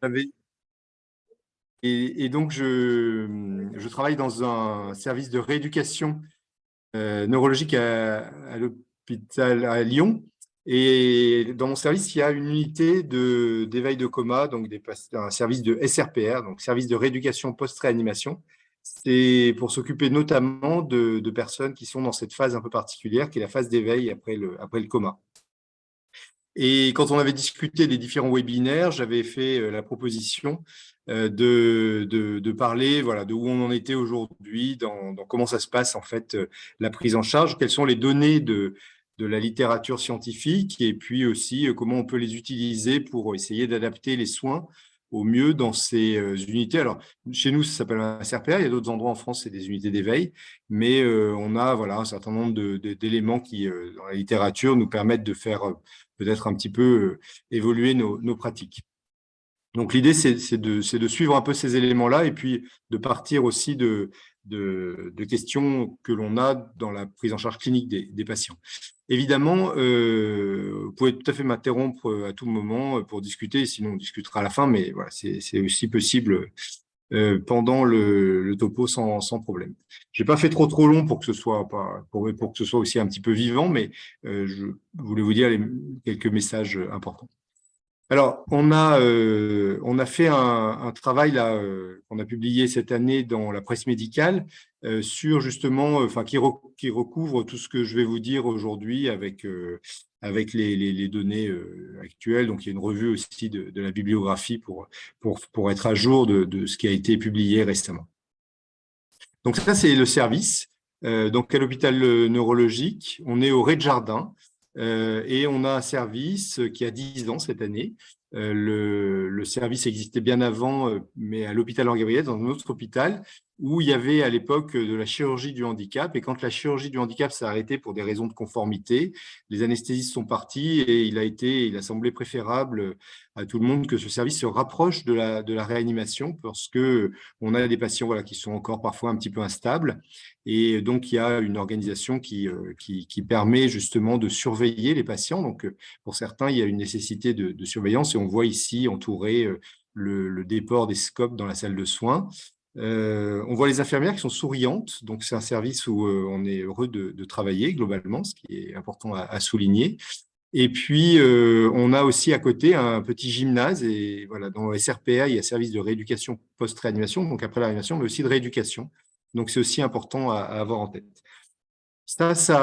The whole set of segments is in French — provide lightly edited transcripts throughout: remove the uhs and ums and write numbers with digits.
j'avais et donc je travaille dans un service de rééducation neurologique à l'hôpital à Lyon. Et dans mon service, il y a une unité d'éveil de coma, donc un service de SRPR, donc service de rééducation post-réanimation. C'est pour s'occuper notamment de personnes qui sont dans cette phase un peu particulière, qui est la phase d'éveil après le coma. Et quand on avait discuté des différents webinaires, j'avais fait la proposition de parler, voilà, de où on en était aujourd'hui, dans comment ça se passe en fait, la prise en charge, quelles sont les données de la littérature scientifique, et puis aussi comment on peut les utiliser pour essayer d'adapter les soins au mieux dans ces unités. Alors, chez nous, ça s'appelle un SRPA, il y a d'autres endroits en France, c'est des unités d'éveil, mais on a voilà, un certain nombre d'éléments qui, dans la littérature, nous permettent de faire peut-être un petit peu évoluer nos pratiques. Donc l'idée, c'est de suivre un peu ces éléments-là et puis de partir aussi de questions que l'on a dans la prise en charge clinique des patients. Évidemment, vous pouvez tout à fait m'interrompre à tout moment pour discuter, sinon on discutera à la fin, mais voilà, c'est aussi possible pendant le topo sans problème. J'ai pas fait trop long pour que ce soit pour que ce soit aussi un petit peu vivant, mais je voulais vous dire quelques messages importants. Alors, on a fait un travail là qu'on a publié cette année dans la presse médicale sur justement, enfin qui recouvre tout ce que je vais vous dire aujourd'hui avec les données actuelles. Donc, il y a une revue aussi de la bibliographie pour être à jour de ce qui a été publié récemment. Donc ça, c'est le service. Donc à l'hôpital neurologique, on est au rez-de-jardin et on a un service qui a 10 ans cette année. Le service existait bien avant, mais à l'hôpital Henri-Gabriel, dans un autre hôpital, où il y avait à l'époque de la chirurgie du handicap. Et quand la chirurgie du handicap s'est arrêtée pour des raisons de conformité, les anesthésistes sont partis et il a semblé préférable à tout le monde que ce service se rapproche de la réanimation parce que on a des patients voilà, qui sont encore parfois un petit peu instables. Et donc, il y a une organisation qui permet justement de surveiller les patients. Donc, pour certains, il y a une nécessité de surveillance et on voit ici entourer le déport des scopes dans la salle de soins. On voit les infirmières qui sont souriantes, donc c'est un service où on est heureux de travailler globalement, ce qui est important à souligner. Et puis, on a aussi à côté un petit gymnase. Et voilà, dans le SRPA, il y a service de rééducation post-réanimation, donc après la réanimation, mais aussi de rééducation. Donc, c'est aussi important à avoir en tête. Ça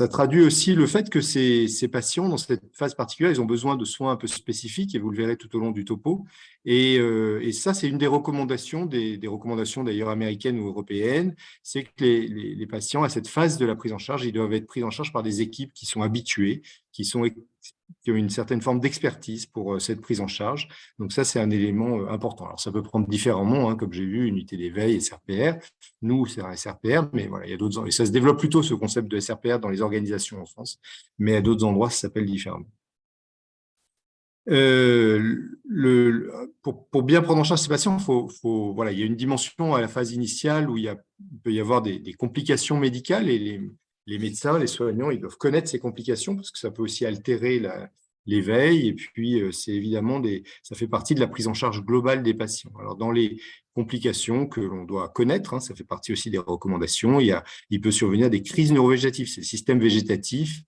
traduit aussi le fait que ces patients, dans cette phase particulière, ils ont besoin de soins un peu spécifiques, et vous le verrez tout au long du topo. Et ça, c'est une des recommandations, des recommandations d'ailleurs américaines ou européennes, c'est que les patients, à cette phase de la prise en charge, ils doivent être pris en charge par des équipes qui sont habituées, qui ont une certaine forme d'expertise pour cette prise en charge. Donc ça, c'est un élément important. Alors, ça peut prendre différents noms, hein, comme j'ai vu, unité d'éveil, SRPR. Nous, c'est un SRPR, mais voilà, il y a d'autres. Et ça se développe plutôt, ce concept de SRPR, dans les organisations en France, mais à d'autres endroits, ça s'appelle différemment. Pour bien prendre en charge ces patients, voilà, il y a une dimension à la phase initiale où il peut y avoir des complications médicales, et les médecins, les soignants, ils doivent connaître ces complications parce que ça peut aussi altérer l'éveil. Et puis, c'est évidemment ça fait partie de la prise en charge globale des patients. Alors, dans les complications que l'on doit connaître, hein, ça fait partie aussi des recommandations, il peut survenir des crises neurovégétatives, c'est le système végétatif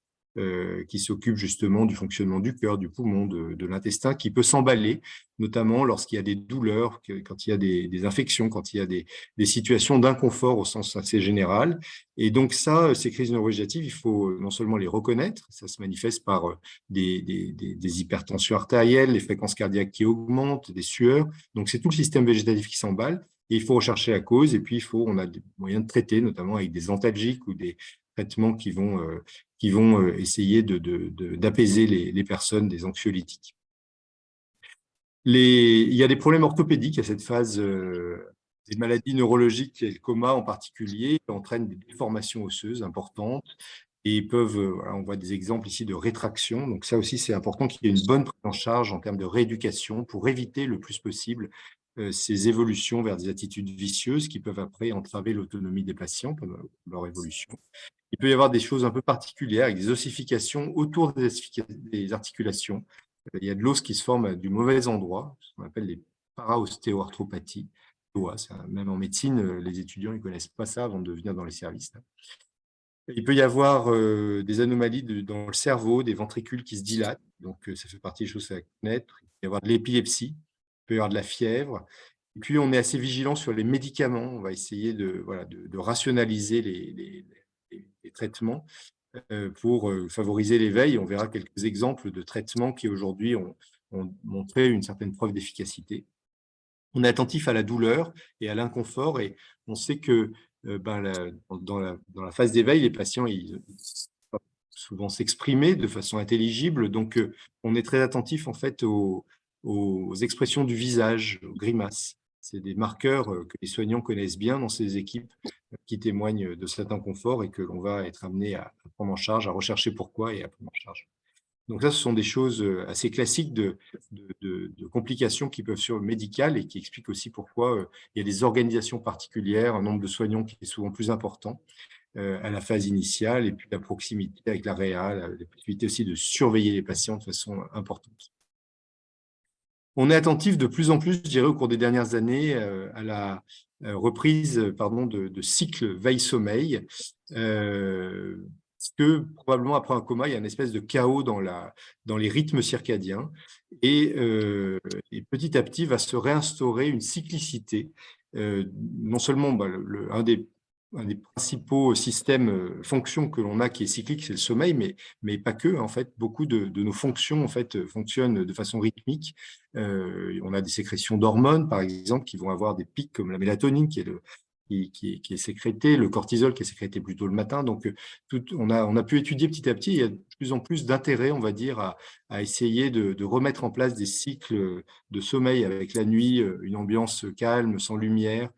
qui s'occupe justement du fonctionnement du cœur, du poumon, de l'intestin, qui peut s'emballer, notamment lorsqu'il y a des douleurs, quand il y a des infections, quand il y a des situations d'inconfort au sens assez général. Et donc ça, ces crises neurovégétatives, il faut non seulement les reconnaître, ça se manifeste par des hypertensions artérielles, les fréquences cardiaques qui augmentent, des sueurs. Donc c'est tout le système végétatif qui s'emballe. Et il faut rechercher la cause, et puis on a des moyens de traiter, notamment avec des antalgiques ou des traitements qui vont essayer d'apaiser les personnes, des anxiolytiques. Il y a des problèmes orthopédiques à cette phase, des maladies neurologiques, et le coma en particulier, qui entraînent des déformations osseuses importantes et voilà, on voit des exemples ici de rétraction. Donc ça aussi, c'est important qu'il y ait une bonne prise en charge en termes de rééducation pour éviter le plus possible ces évolutions vers des attitudes vicieuses qui peuvent après entraver l'autonomie des patients pendant leur évolution. Il peut y avoir des choses un peu particulières avec des ossifications autour des articulations. il y a de l'os qui se forme du mauvais endroit, ce qu'on appelle les paraostéoarthropathies. Même en médecine, les étudiants ne connaissent pas ça avant de venir dans les services. Il peut y avoir des anomalies dans le cerveau, des ventricules qui se dilatent, donc ça fait partie des choses à connaître. Il peut y avoir de l'épilepsie, il peut y avoir de la fièvre. Et puis, on est assez vigilant sur les médicaments. On va essayer de rationaliser les traitements pour favoriser l'éveil. On verra quelques exemples de traitements qui aujourd'hui ont montré une certaine preuve d'efficacité. On est attentif à la douleur et à l'inconfort, et on sait que dans la phase d'éveil, les patients ils souvent s'exprimer de façon intelligible. Donc, on est très attentif en fait aux expressions du visage, aux grimaces. C'est des marqueurs que les soignants connaissent bien dans ces équipes qui témoignent de cet inconfort et que l'on va être amené à prendre en charge, à rechercher pourquoi et à prendre en charge. Donc ça, ce sont des choses assez classiques de complications qui peuvent sur médicales et qui expliquent aussi pourquoi il y a des organisations particulières, un nombre de soignants qui est souvent plus important à la phase initiale, et puis la proximité avec la réa, la possibilité aussi de surveiller les patients de façon importante. On est attentif de plus en plus, je dirais, au cours des dernières années, à la reprise de cycles veille-sommeil, parce que probablement après un coma, il y a une espèce de chaos dans les rythmes circadiens, et petit à petit va se réinstaurer une cyclicité. Non seulement un des principaux systèmes, fonctions que l'on a qui est cyclique, c'est le sommeil, mais pas que. En fait, beaucoup de nos fonctions en fait, fonctionnent de façon rythmique. On a des sécrétions d'hormones, par exemple, qui vont avoir des pics comme la mélatonine, qui est sécrétée, le cortisol qui est sécrété plutôt le matin. Donc, on a pu étudier petit à petit. Il y a de plus en plus d'intérêt, on va dire, à essayer de remettre en place des cycles de sommeil avec la nuit, une ambiance calme, sans lumière,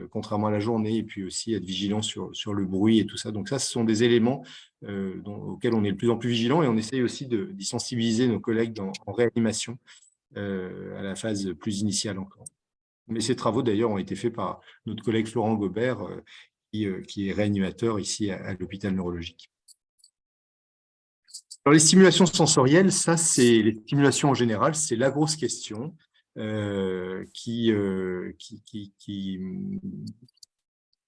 contrairement à la journée, et puis aussi être vigilant sur le bruit et tout ça. Donc ça, ce sont des éléments auxquels on est de plus en plus vigilant, et on essaye aussi d'y sensibiliser nos collègues en réanimation à la phase plus initiale encore. Mais ces travaux, d'ailleurs, ont été faits par notre collègue Florent Gobert, qui est réanimateur ici à l'hôpital neurologique. Alors, les stimulations sensorielles, ça, c'est les stimulations en général, c'est la grosse question qui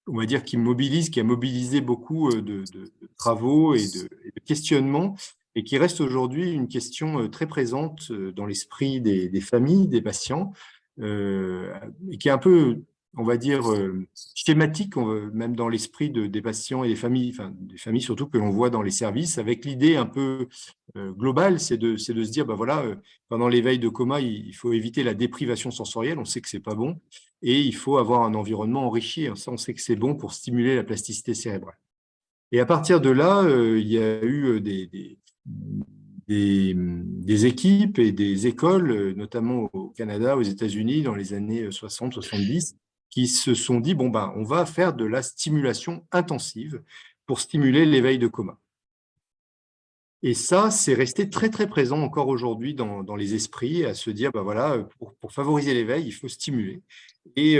on va dire, qui a mobilisé beaucoup de travaux et de questionnements, et qui reste aujourd'hui une question très présente dans l'esprit des familles, des patients, et qui est un peu, on va dire, schématique, même dans l'esprit des patients et des familles surtout, que l'on voit dans les services, avec l'idée un peu globale, c'est de se dire, voilà, pendant l'éveil de coma, il faut éviter la déprivation sensorielle, on sait que c'est pas bon, et il faut avoir un environnement enrichi. Ça, on sait que c'est bon pour stimuler la plasticité cérébrale. Et à partir de là, il y a eu des équipes et des écoles, notamment au Canada, aux États-Unis, dans les années 60-70, qui se sont dit, on va faire de la stimulation intensive pour stimuler l'éveil de coma. Et ça, c'est resté très, très présent encore aujourd'hui dans les esprits, à se dire, voilà, pour favoriser l'éveil, il faut stimuler. Et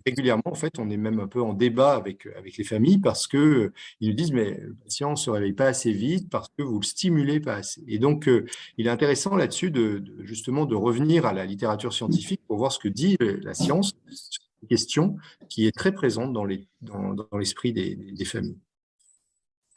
régulièrement, en fait, on est même un peu en débat avec les familles, parce qu'ils nous disent, mais le patient ne se réveille pas assez vite parce que vous ne le stimulez pas assez. Et donc, il est intéressant là-dessus justement de revenir à la littérature scientifique pour voir ce que dit la science sur cette question qui est très présente dans l'esprit des familles.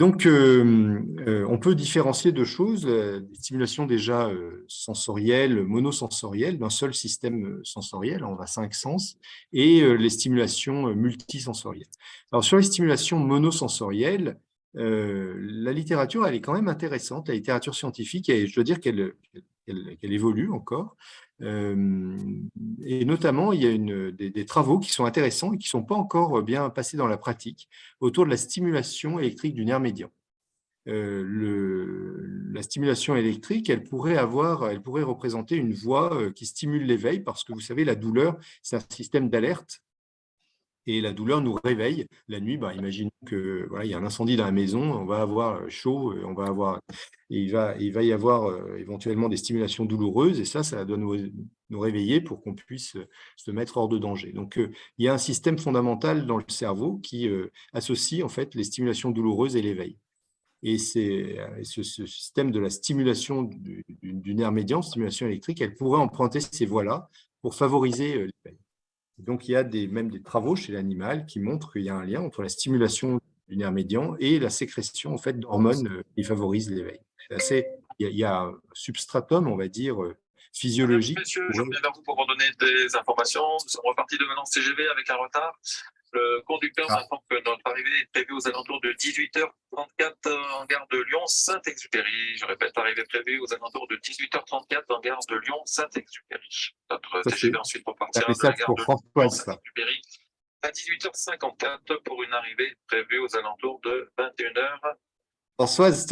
Donc, on peut différencier deux choses, des stimulations déjà sensorielles, monosensorielles, d'un seul système sensoriel, on a 5 sens, et les stimulations multisensorielles. Alors, sur les stimulations monosensorielles, la littérature, elle est quand même intéressante, la littérature scientifique, et je dois dire qu'elle évolue encore. Et notamment, il y a des travaux qui sont intéressants et qui ne sont pas encore bien passés dans la pratique autour de la stimulation électrique du nerf médian. La stimulation électrique, elle pourrait représenter une voie qui stimule l'éveil, parce que vous savez, la douleur, c'est un système d'alerte. Et la douleur nous réveille la nuit. Imaginons que voilà, il y a un incendie dans la maison, on va avoir chaud, il va y avoir éventuellement des stimulations douloureuses, et ça doit nous réveiller pour qu'on puisse se mettre hors de danger. Donc, il y a un système fondamental dans le cerveau qui associe en fait les stimulations douloureuses et l'éveil. Et ce système de la stimulation du nerf médian, stimulation électrique, elle pourrait emprunter ces voies-là pour favoriser l'éveil. Donc, il y a même des travaux chez l'animal qui montrent qu'il y a un lien entre la stimulation du nerf médian et la sécrétion en fait, d'hormones qui favorisent l'éveil. Il y a un substratum, on va dire, physiologique. Messieurs, je reviens vers vous pour en donner des informations. Nous sommes repartis de Valence TGV avec un retard. Le conducteur m'informe que notre arrivée est prévue aux alentours de 18h34 en gare de Lyon-Saint-Exupéry. Je répète, arrivée prévue aux alentours de 18h34 en gare de Lyon-Saint-Exupéry. Notre TGV ensuite repartira de la gare de Lyon-Saint-Exupéry à 18h54 pour une arrivée prévue aux alentours de 21h. Françoise,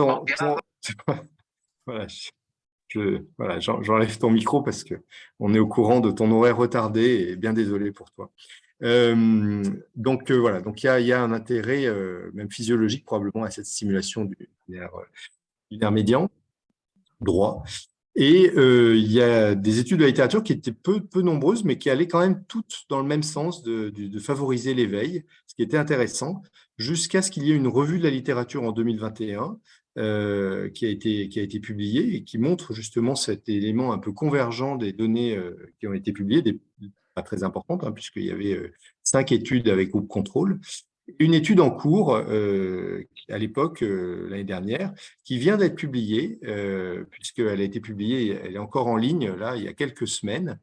voilà, j'enlève ton micro parce qu'on est au courant de ton horaire retardé et bien désolé pour toi. Donc voilà, donc il y a un intérêt même physiologique probablement à cette stimulation du nerf médian droit. Et il y a des études de la littérature qui étaient peu nombreuses, mais qui allaient quand même toutes dans le même sens de favoriser l'éveil, ce qui était intéressant, jusqu'à ce qu'il y ait une revue de la littérature en 2021 qui a été publiée et qui montre justement cet élément un peu convergent des données qui ont été publiées, pas très importantes, hein, puisqu'il y avait 5 études avec groupe contrôle. Une étude en cours, à l'époque, l'année dernière, qui vient d'être publiée, puisqu'elle a été publiée, elle est encore en ligne, là, il y a quelques semaines,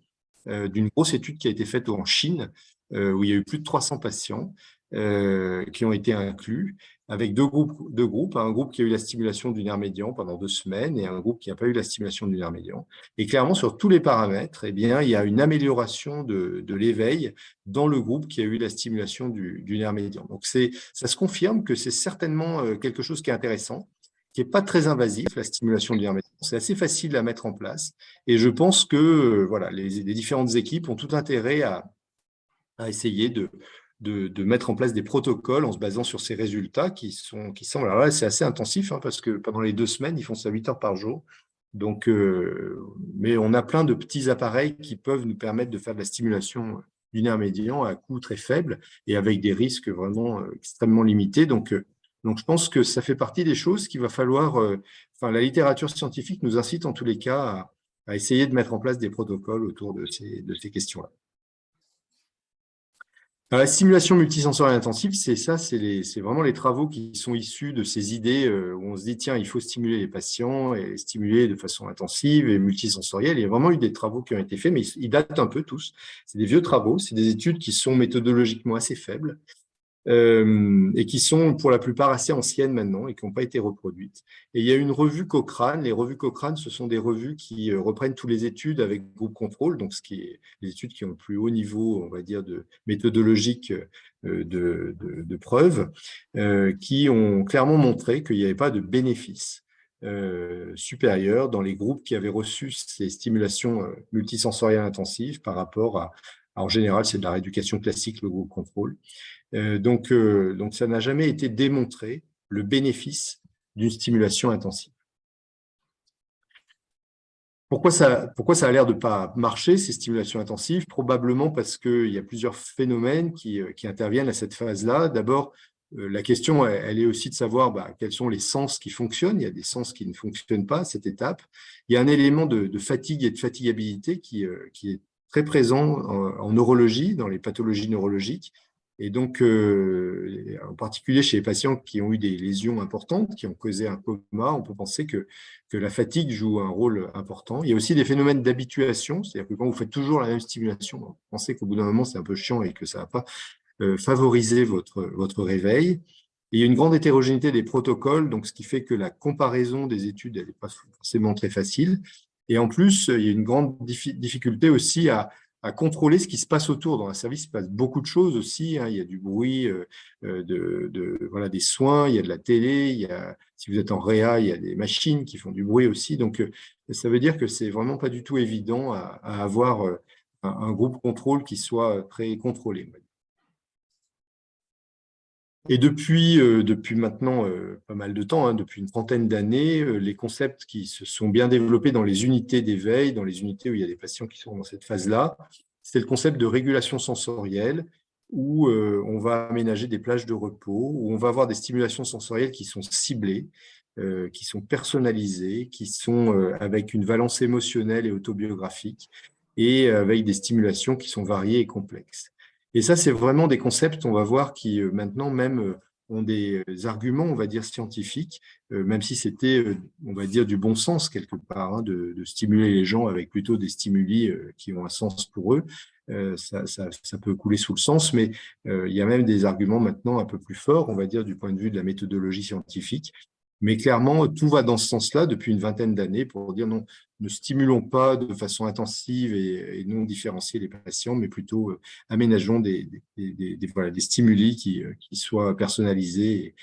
d'une grosse étude qui a été faite en Chine, où il y a eu plus de 300 patients qui ont été inclus, avec deux groupes, un groupe qui a eu la stimulation du nerf médian pendant 2 semaines et un groupe qui n'a pas eu la stimulation du nerf médian. Et clairement, sur tous les paramètres, eh bien, il y a une amélioration de l'éveil dans le groupe qui a eu la stimulation du nerf médian. Donc, ça se confirme que c'est certainement quelque chose qui est intéressant, qui n'est pas très invasif, la stimulation du nerf médian. C'est assez facile à mettre en place. Et je pense que voilà, les différentes équipes ont tout intérêt à essayer de mettre en place des protocoles en se basant sur ces résultats qui semblent… Alors là, c'est assez intensif, hein, parce que pendant les 2 semaines, ils font ça 8 heures par jour. Donc, mais on a plein de petits appareils qui peuvent nous permettre de faire de la stimulation du nerf médian à coût très faible et avec des risques vraiment extrêmement limités. Donc, je pense que ça fait partie des choses qu'il va falloir… Enfin, la littérature scientifique nous incite en tous les cas à essayer de mettre en place des protocoles autour de ces questions-là. La stimulation multisensorielle intensive, c'est vraiment les travaux qui sont issus de ces idées où on se dit, tiens, il faut stimuler les patients et les stimuler de façon intensive et multisensorielle. Il y a vraiment eu des travaux qui ont été faits, mais ils datent un peu tous. C'est des vieux travaux, c'est des études qui sont méthodologiquement assez faibles et qui sont pour la plupart assez anciennes maintenant et qui n'ont pas été reproduites. Et il y a une revue Cochrane. Les revues Cochrane, ce sont des revues qui reprennent toutes les études avec groupe contrôle, donc les études qui ont le plus haut niveau, on va dire, de méthodologique de preuves, qui ont clairement montré qu'il n'y avait pas de bénéfice supérieur dans les groupes qui avaient reçu ces stimulations multisensorielles intensives par rapport en général, c'est de la rééducation classique, le groupe contrôle. Donc, ça n'a jamais été démontré, le bénéfice d'une stimulation intensive. Pourquoi ça a l'air de ne pas marcher, ces stimulations intensives? Probablement parce qu'il y a plusieurs phénomènes qui interviennent à cette phase-là. D'abord, la question, elle est aussi de savoir quels sont les sens qui fonctionnent. Il y a des sens qui ne fonctionnent pas à cette étape. Il y a un élément de fatigue et de fatigabilité qui est très présent en neurologie, dans les pathologies neurologiques. Et donc, en particulier chez les patients qui ont eu des lésions importantes, qui ont causé un coma, on peut penser que la fatigue joue un rôle important. Il y a aussi des phénomènes d'habituation, c'est-à-dire que quand vous faites toujours la même stimulation, vous pensez qu'au bout d'un moment, c'est un peu chiant et que ça ne va pas favoriser votre réveil. Et il y a une grande hétérogénéité des protocoles, donc ce qui fait que la comparaison des études, elle n'est pas forcément très facile. Et en plus, il y a une grande difficulté aussi à contrôler ce qui se passe autour. Dans un service, il se passe beaucoup de choses aussi, hein. Il y a du bruit, voilà, des soins, il y a de la télé, si vous êtes en réa, il y a des machines qui font du bruit aussi. Donc, ça veut dire que c'est vraiment pas du tout évident à avoir un groupe contrôle qui soit très contrôlé. Et depuis maintenant pas mal de temps, hein, depuis une trentaine d'années, les concepts qui se sont bien développés dans les unités d'éveil, dans les unités où il y a des patients qui sont dans cette phase-là, c'est le concept de régulation sensorielle, où on va aménager des plages de repos, où on va avoir des stimulations sensorielles qui sont ciblées, qui sont personnalisés, qui sont avec une valence émotionnelle et autobiographique, et avec des stimulations qui sont variées et complexes. Et ça, c'est vraiment des concepts, on va voir, qui maintenant même ont des arguments, on va dire, scientifiques, même si c'était, on va dire, du bon sens quelque part, hein, de stimuler les gens avec plutôt des stimuli qui ont un sens pour eux. Ça peut couler sous le sens, mais il y a même des arguments maintenant un peu plus forts, on va dire, du point de vue de la méthodologie scientifique. Mais clairement, tout va dans ce sens-là depuis une vingtaine d'années pour dire non, ne stimulons pas de façon intensive et non différencier les patients, mais plutôt aménageons voilà, des stimuli qui soient personnalisés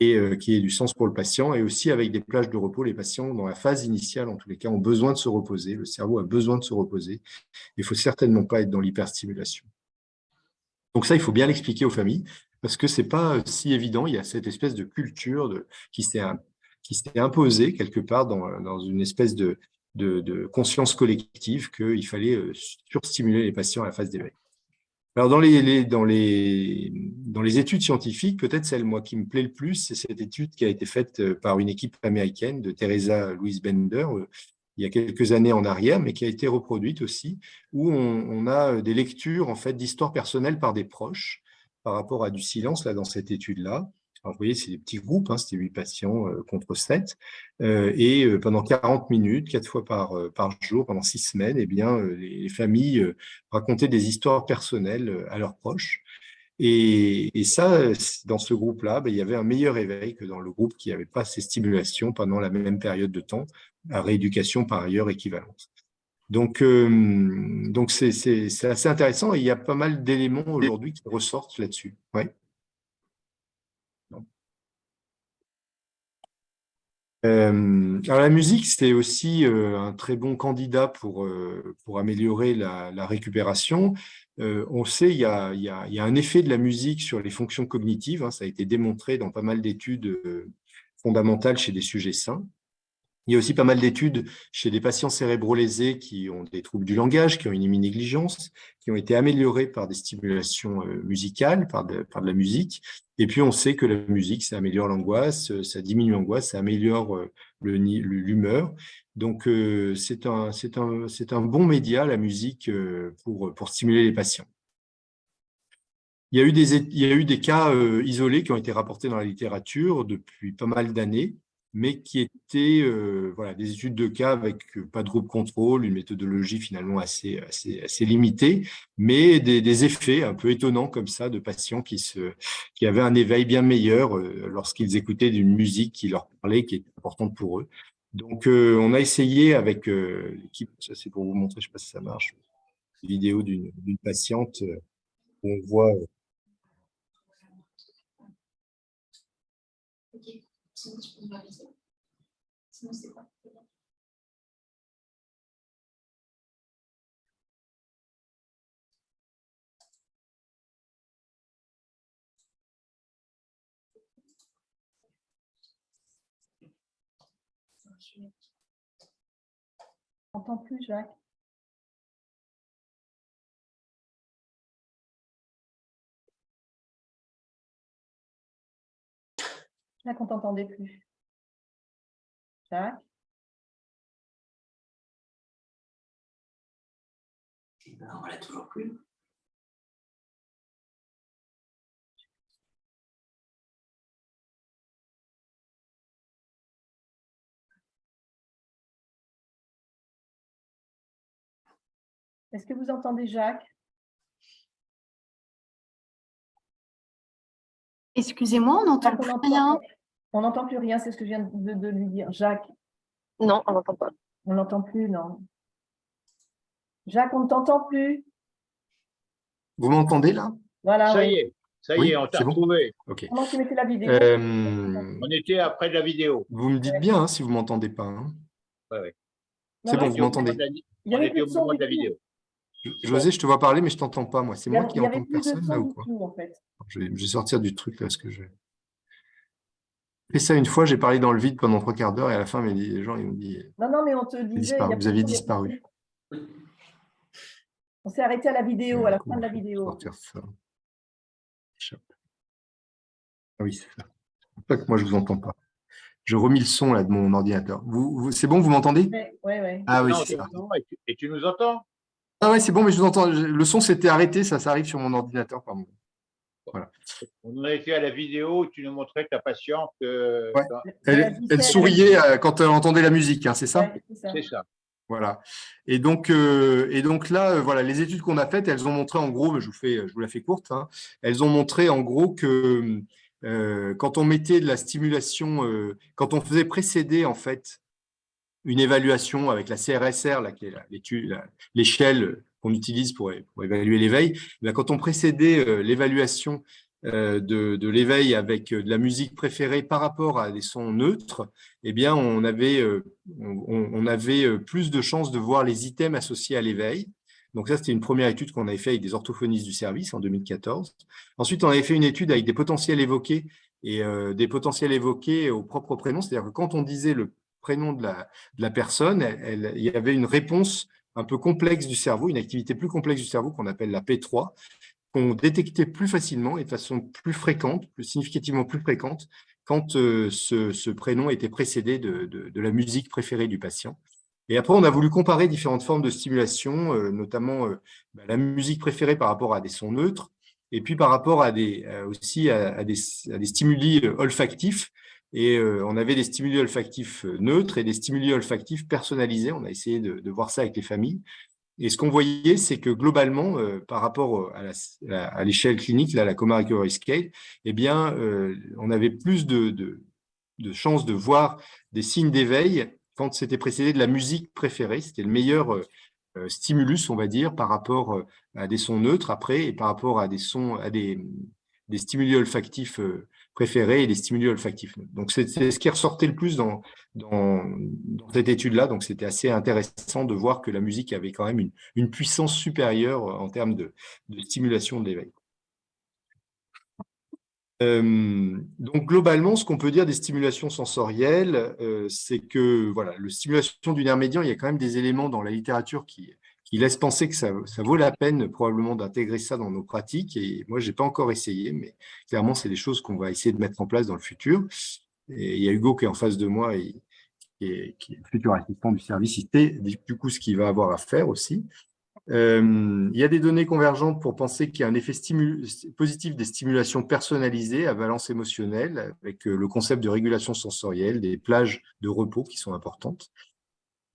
et qui aient du sens pour le patient, et aussi avec des plages de repos. Les patients, dans la phase initiale, en tous les cas, ont besoin de se reposer. Le cerveau a besoin de se reposer. Il ne faut certainement pas être dans l'hyperstimulation. Donc ça, il faut bien l'expliquer aux familles, parce que ce n'est pas si évident. Il y a cette espèce de culture qui s'est imposée quelque part dans une espèce de conscience collective qu'il fallait surstimuler les patients à la phase d'éveil. Alors, dans les études scientifiques, peut-être celle, moi, qui me plaît le plus, c'est cette étude qui a été faite par une équipe américaine de Teresa Louise Bender, il y a quelques années en arrière, mais qui a été reproduite aussi, où on a des lectures, en fait, d'histoires personnelles par des proches par rapport à du silence, là, dans cette étude-là. Alors, vous voyez, c'est des petits groupes, hein, c'était 8 patients contre 7. Et pendant 40 minutes, 4 fois par jour, pendant 6 semaines, eh bien, les familles racontaient des histoires personnelles à leurs proches. Et ça, dans ce groupe-là, il y avait un meilleur éveil que dans le groupe qui n'avait pas ces stimulations pendant la même période de temps, à rééducation par ailleurs équivalente. Donc c'est assez intéressant et il y a pas mal d'éléments aujourd'hui qui ressortent là-dessus. Ouais. Alors la musique, c'est aussi un très bon candidat pour améliorer la récupération. On sait il y a un effet de la musique sur les fonctions cognitives, hein, ça a été démontré dans pas mal d'études fondamentales chez des sujets sains. Il y a aussi pas mal d'études chez des patients cérébrolésés qui ont des troubles du langage, qui ont une héminégligence, qui ont été améliorés par des stimulations musicales, par de la musique. Et puis, on sait que la musique, ça améliore l'angoisse, ça diminue l'angoisse, ça améliore l'humeur. Donc, c'est un bon média, la musique, pour stimuler les patients. Il y a eu des cas isolés qui ont été rapportés dans la littérature depuis pas mal d'années, mais qui étaient voilà, des études de cas avec pas de groupe contrôle, une méthodologie finalement assez limitée, mais des effets un peu étonnants comme ça de patients qui avaient un éveil bien meilleur lorsqu'ils écoutaient d'une musique qui leur parlait, qui était importante pour eux. Donc, on a essayé avec l'équipe, ça c'est pour vous montrer, je ne sais pas si ça marche, une vidéo d'une patiente où on voit… Ok, sinon tu peux me réaliser. Sinon c'est pas. Je n'entends plus, Jacques. Jacques, on ne t'entendait plus. Jacques. On ne l'a toujours plus. Est-ce que vous entendez Jacques? Excusez-moi, on n'entend plus rien. On n'entend plus rien, c'est ce que je viens de lui dire. Jacques? Non, on n'entend pas. On n'entend plus, non. Jacques, on ne t'entend plus. Vous m'entendez là? Voilà. Ça oui. y est, ça Oui, y est, on t'a c'est bon. retrouvé. Ok. Comment tu mettais la vidéo? On était après de la vidéo. Vous me dites bien hein, si vous ne m'entendez pas. Hein. Ouais, ouais. C'est bon, vous m'entendez. Il y avait plus de son de la du tout. vidéo. José, je te vois parler, mais je ne t'entends pas, moi. C'est moi qui Il y avait n'entends plus de personne, là, son ou du quoi? tout, en fait. Je vais sortir du truc, là, parce que je… J'ai fait ça une fois, j'ai parlé dans le vide pendant 3 quarts d'heure, et à la fin, les gens, ils m'ont dit… Non, mais on te disait… Vous aviez disparu. On s'est arrêté à la vidéo, à la fin de la Je vais vidéo. sortir ça. Ah oui, c'est ça. C'est pour ça que moi, je ne vous entends pas. je remis le son là, de mon ordinateur. C'est bon, vous m'entendez? Oui, oui. Ah oui, Non, c'est ça. et tu nous entends? Ah ouais, c'est bon, mais je vous entends. Le son s'était arrêté, ça arrive sur mon ordinateur, pardon. Voilà. On en était à la vidéo où tu nous montrais ta patiente. Ouais. Elle réagissait à la souriait quand elle entendait la musique, hein, c'est ça? Ouais, c'est ça. C'est ça. Voilà. Et donc là, voilà, les études qu'on a faites, elles ont montré en gros, je vous la fais courte, hein, elles ont montré en gros que quand on mettait de la stimulation, quand on faisait précéder en fait une évaluation avec la CRSR, là, qui est l'échelle qu'on utilise pour évaluer l'éveil, quand on précédait l'évaluation de l'éveil avec de la musique préférée par rapport à des sons neutres, eh bien, on avait plus de chances de voir les items associés à l'éveil. Donc ça, c'était une première étude qu'on avait fait avec des orthophonistes du service en 2014. Ensuite, on avait fait une étude avec des potentiels évoqués et des potentiels évoqués au propre prénom, c'est-à-dire que quand on disait le prénom de la personne, il y avait une réponse un peu complexe du cerveau, une activité plus complexe du cerveau qu'on appelle la P3, qu'on détectait plus facilement et de façon plus fréquente, significativement plus fréquente, quand ce prénom était précédé de la musique préférée du patient. Et après, on a voulu comparer différentes formes de stimulation, notamment la musique préférée par rapport à des sons neutres, et puis par rapport à aussi à des stimuli olfactifs. Et on avait des stimuli olfactifs neutres et des stimuli olfactifs personnalisés. On a essayé de voir ça avec les familles. Et ce qu'on voyait, c'est que globalement, par rapport à l'échelle clinique, là, la Coma Recovery Scale, eh bien, on avait plus de chances de voir des signes d'éveil quand c'était précédé de la musique préférée. C'était le meilleur stimulus, on va dire, par rapport à des sons neutres après et par rapport à des stimuli olfactifs préférés et des stimuli olfactifs. Donc, c'est ce qui ressortait le plus dans cette étude-là. Donc, c'était assez intéressant de voir que la musique avait quand même une puissance supérieure en termes de stimulation de l'éveil. Donc, globalement, ce qu'on peut dire des stimulations sensorielles, c'est que voilà, la stimulation du nerf médian, il y a quand même des éléments dans la littérature qui laissent penser que ça vaut la peine probablement d'intégrer ça dans nos pratiques. Et moi, je n'ai pas encore essayé, mais clairement, c'est des choses qu'on va essayer de mettre en place dans le futur. Et il y a Hugo qui est en face de moi et qui est le futur assistant du service. Il sait du coup ce qu'il va avoir à faire aussi. Il y a des données convergentes pour penser qu'il y a un effet positif des stimulations personnalisées à valence émotionnelle avec le concept de régulation sensorielle, des plages de repos qui sont importantes.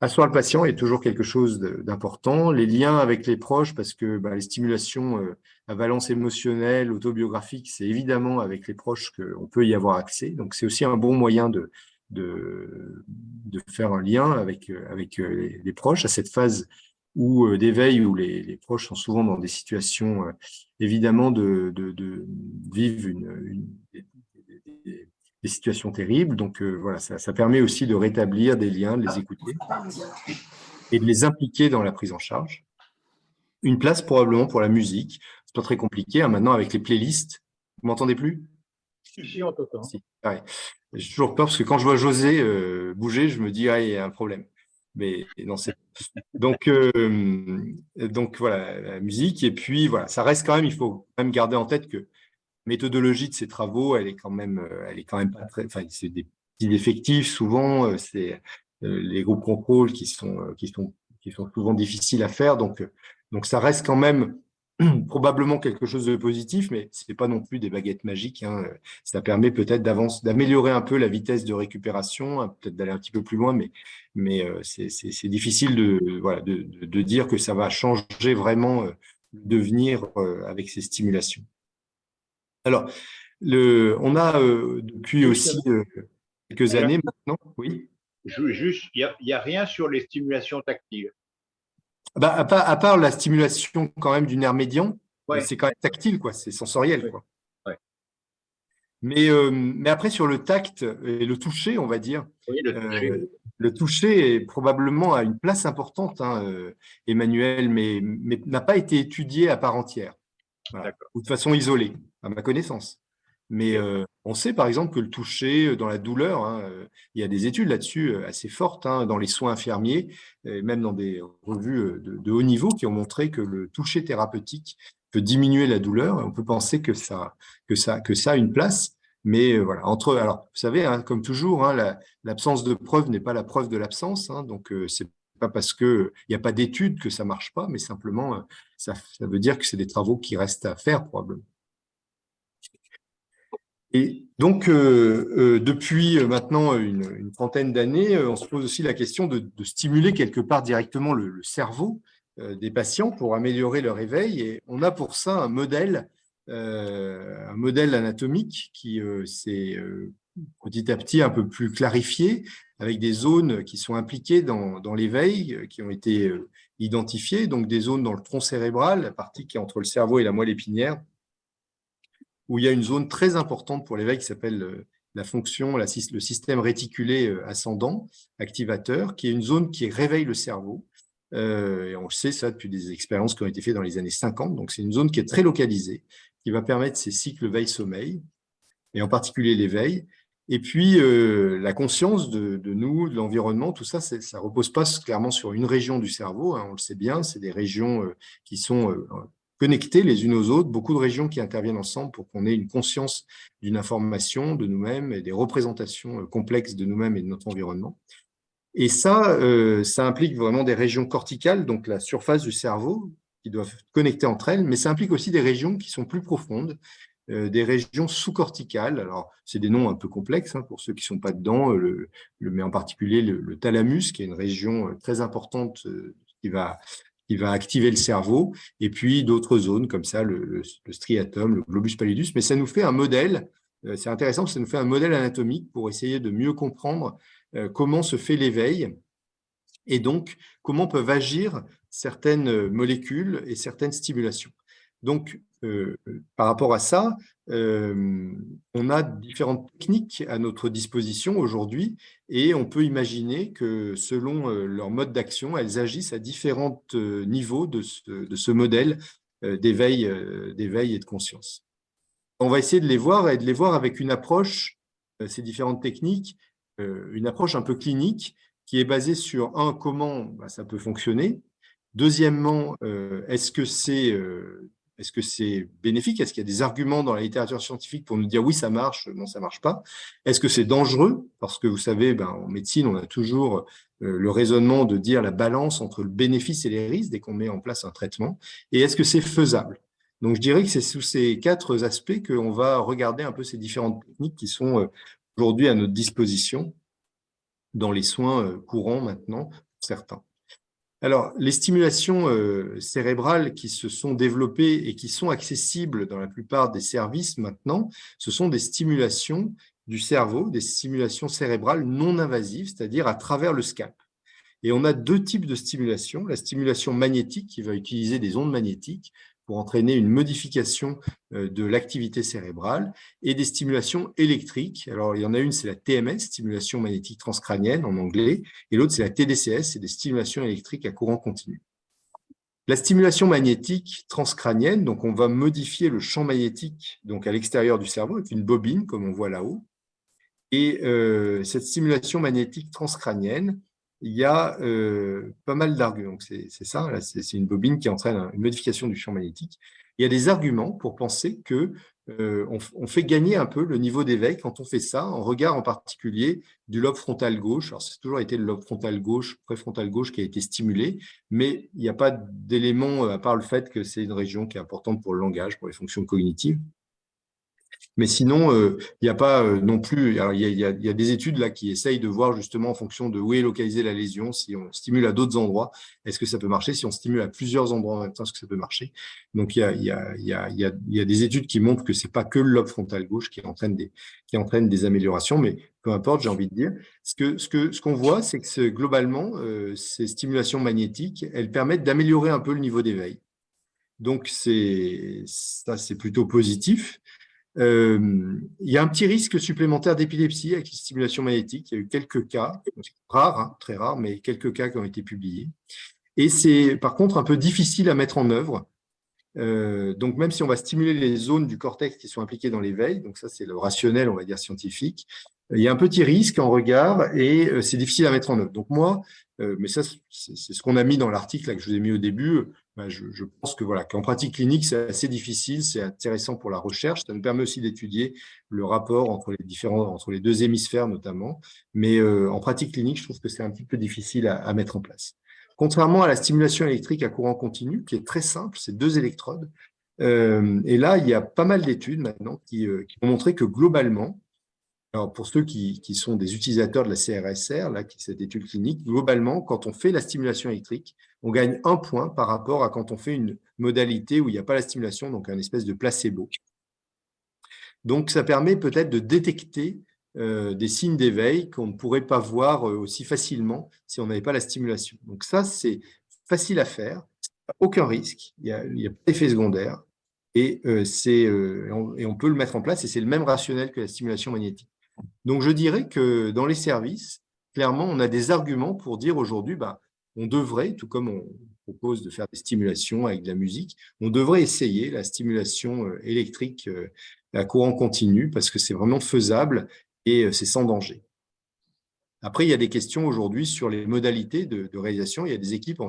Asseoir le patient est toujours quelque chose d'important. Les liens avec les proches, parce que les stimulations à valence émotionnelle, autobiographique, c'est évidemment avec les proches qu'on peut y avoir accès. Donc, c'est aussi un bon moyen de faire un lien avec les proches à cette phase d'éveil où les proches sont souvent dans des situations évidemment de vivre des situations terribles. Donc voilà, ça permet aussi de rétablir des liens, de les écouter et de les impliquer dans la prise en charge. Une place probablement pour la musique. C'est pas très compliqué hein, maintenant avec les playlists. Vous m'entendez plus? Si, on t'entend. Si, ouais. J'ai toujours peur parce que quand je vois José bouger, je me dis il y a un problème. Mais non, c'est donc voilà la musique et puis voilà, ça reste quand même. Il faut quand même garder en tête que la méthodologie de ces travaux, elle est quand même pas très. Enfin, c'est des petits effectifs souvent. C'est les groupes contrôle qui sont souvent difficiles à faire. Donc ça reste quand même probablement quelque chose de positif, mais ce n'est pas non plus des baguettes magiques. Hein. Ça permet peut-être d'améliorer un peu la vitesse de récupération, hein, peut-être d'aller un petit peu plus loin, mais c'est difficile de dire que ça va changer vraiment le devenir avec ces stimulations. Alors, on a depuis aussi quelques années maintenant, oui. Juste, il n'y a rien sur les stimulations tactiles. À part la stimulation quand même du nerf médian, Ouais. c'est quand même tactile, quoi, c'est sensoriel. Quoi. Ouais. Mais après, sur le tact et le toucher, on va dire, Oui, le toucher est probablement à une place importante, hein, Emmanuel, mais n'a pas été étudié à part entière, voilà, ou de façon isolée, à ma connaissance. Mais on sait par exemple que le toucher dans la douleur, hein, il y a des études là-dessus assez fortes hein, dans les soins infirmiers, et même dans des revues de haut niveau qui ont montré que le toucher thérapeutique peut diminuer la douleur. On peut penser que ça a une place, Mais voilà, alors, vous savez, hein, comme toujours, hein, l'absence de preuve n'est pas la preuve de l'absence. Hein, donc, c'est pas parce qu'il n'y a pas d'études que ça ne marche pas, mais simplement, ça veut dire que c'est des travaux qui restent à faire probablement. Et donc, depuis maintenant une trentaine d'années, on se pose aussi la question de stimuler quelque part directement le cerveau des patients pour améliorer leur éveil. Et on a pour ça un modèle anatomique qui s'est petit à petit un peu plus clarifié, avec des zones qui sont impliquées dans l'éveil, qui ont été identifiées, donc des zones dans le tronc cérébral, la partie qui est entre le cerveau et la moelle épinière, où il y a une zone très importante pour l'éveil qui s'appelle la fonction, le système réticulé ascendant, activateur, qui est une zone qui réveille le cerveau. Et on le sait ça depuis des expériences qui ont été faites dans les années 50. Donc, c'est une zone qui est très localisée, qui va permettre ces cycles veille-sommeil, et en particulier l'éveil. Et puis, la conscience de nous, de l'environnement, tout ça, ça ne repose pas clairement sur une région du cerveau. Hein, on le sait bien, c'est des régions qui sont connectées les unes aux autres, beaucoup de régions qui interviennent ensemble pour qu'on ait une conscience d'une information de nous-mêmes et des représentations complexes de nous-mêmes et de notre environnement. Et ça implique vraiment des régions corticales, donc la surface du cerveau, qui doivent connecter entre elles, mais ça implique aussi des régions qui sont plus profondes, des régions sous-corticales. Alors, c'est des noms un peu complexes hein, pour ceux qui ne sont pas dedans, mais en particulier le thalamus, qui est une région très importante qui va activer le cerveau, et puis d'autres zones comme ça, le striatum, le globus pallidus. Mais ça nous fait un modèle, c'est intéressant, ça nous fait un modèle anatomique pour essayer de mieux comprendre comment se fait l'éveil et donc comment peuvent agir certaines molécules et certaines stimulations. Donc, par rapport à ça, on a différentes techniques à notre disposition aujourd'hui et on peut imaginer que selon leur mode d'action, elles agissent à différents niveaux de ce modèle d'éveil et de conscience. On va essayer de les voir et de les voir avec une approche, ces différentes techniques, une approche un peu clinique qui est basée sur, comment ça peut fonctionner. Deuxièmement, est-ce que c'est bénéfique? Est-ce qu'il y a des arguments dans la littérature scientifique pour nous dire oui, ça marche, non, ça ne marche pas? Est-ce que c'est dangereux? Parce que vous savez, en médecine, on a toujours le raisonnement de dire la balance entre le bénéfice et les risques dès qu'on met en place un traitement. Et est-ce que c'est faisable? Donc, je dirais que c'est sous ces 4 aspects qu'on va regarder un peu ces différentes techniques qui sont aujourd'hui à notre disposition dans les soins courants maintenant, pour certains. Alors, les stimulations cérébrales qui se sont développées et qui sont accessibles dans la plupart des services maintenant, ce sont des stimulations du cerveau, des stimulations cérébrales non invasives, c'est-à-dire à travers le scalp. Et on a 2 types de stimulation, la stimulation magnétique qui va utiliser des ondes magnétiques pour entraîner une modification de l'activité cérébrale, et des stimulations électriques. Alors, il y en a une, c'est la TMS, stimulation magnétique transcrânienne en anglais, et l'autre, c'est la TDCS, c'est des stimulations électriques à courant continu. La stimulation magnétique transcrânienne, donc on va modifier le champ magnétique donc à l'extérieur du cerveau avec une bobine, comme on voit là-haut. Et cette stimulation magnétique transcrânienne, il y a pas mal d'arguments. C'est ça, c'est une bobine qui entraîne une modification du champ magnétique. Il y a des arguments pour penser que on fait gagner un peu le niveau d'éveil quand on fait ça, en regard en particulier du lobe frontal gauche. Alors, c'est toujours été le lobe frontal gauche, préfrontal gauche qui a été stimulé, mais il n'y a pas d'élément à part le fait que c'est une région qui est importante pour le langage, pour les fonctions cognitives. Mais sinon, il n'y a pas non plus. Alors, il y a des études là qui essayent de voir justement en fonction de où est localisée la lésion, si on stimule à d'autres endroits, est-ce que ça peut marcher? Si on stimule à plusieurs endroits en même temps, est-ce que ça peut marcher? Donc, il y a des études qui montrent que c'est pas que le lobe frontal gauche qui entraîne des améliorations, mais peu importe, j'ai envie de dire. Ce qu'on voit, c'est que globalement, ces stimulations magnétiques, elles permettent d'améliorer un peu le niveau d'éveil. Donc, ça, c'est plutôt positif. Il y a un petit risque supplémentaire d'épilepsie avec les stimulations magnétiques. Il y a eu quelques cas, rares, hein, très rares, mais quelques cas qui ont été publiés. Et c'est par contre un peu difficile à mettre en œuvre. Donc même si on va stimuler les zones du cortex qui sont impliquées dans l'éveil, donc ça c'est le rationnel, on va dire scientifique, il y a un petit risque en regard et c'est difficile à mettre en œuvre. Donc moi, mais ça, c'est ce qu'on a mis dans l'article que je vous ai mis au début. Je pense que voilà, qu'en pratique clinique, c'est assez difficile, c'est intéressant pour la recherche. Ça nous permet aussi d'étudier le rapport entre les deux hémisphères notamment. Mais en pratique clinique, je trouve que c'est un petit peu difficile à mettre en place. Contrairement à la stimulation électrique à courant continu, qui est très simple, c'est 2 électrodes. Et là, il y a pas mal d'études maintenant qui ont montré que globalement, alors pour ceux qui sont des utilisateurs de la CRSR, là, cette étude clinique, globalement, quand on fait la stimulation électrique, on gagne 1 point par rapport à quand on fait une modalité où il n'y a pas la stimulation, donc un espèce de placebo. Donc, ça permet peut-être de détecter des signes d'éveil qu'on ne pourrait pas voir aussi facilement si on n'avait pas la stimulation. Donc ça, c'est facile à faire, aucun risque, il n'y a pas d'effet secondaire, et on peut le mettre en place, et c'est le même rationnel que la stimulation magnétique. Donc, je dirais que dans les services, clairement, on a des arguments pour dire aujourd'hui, on devrait, tout comme on propose de faire des stimulations avec de la musique, on devrait essayer la stimulation électrique à courant continu parce que c'est vraiment faisable et c'est sans danger. Après, il y a des questions aujourd'hui sur les modalités de réalisation. Il y a des équipes en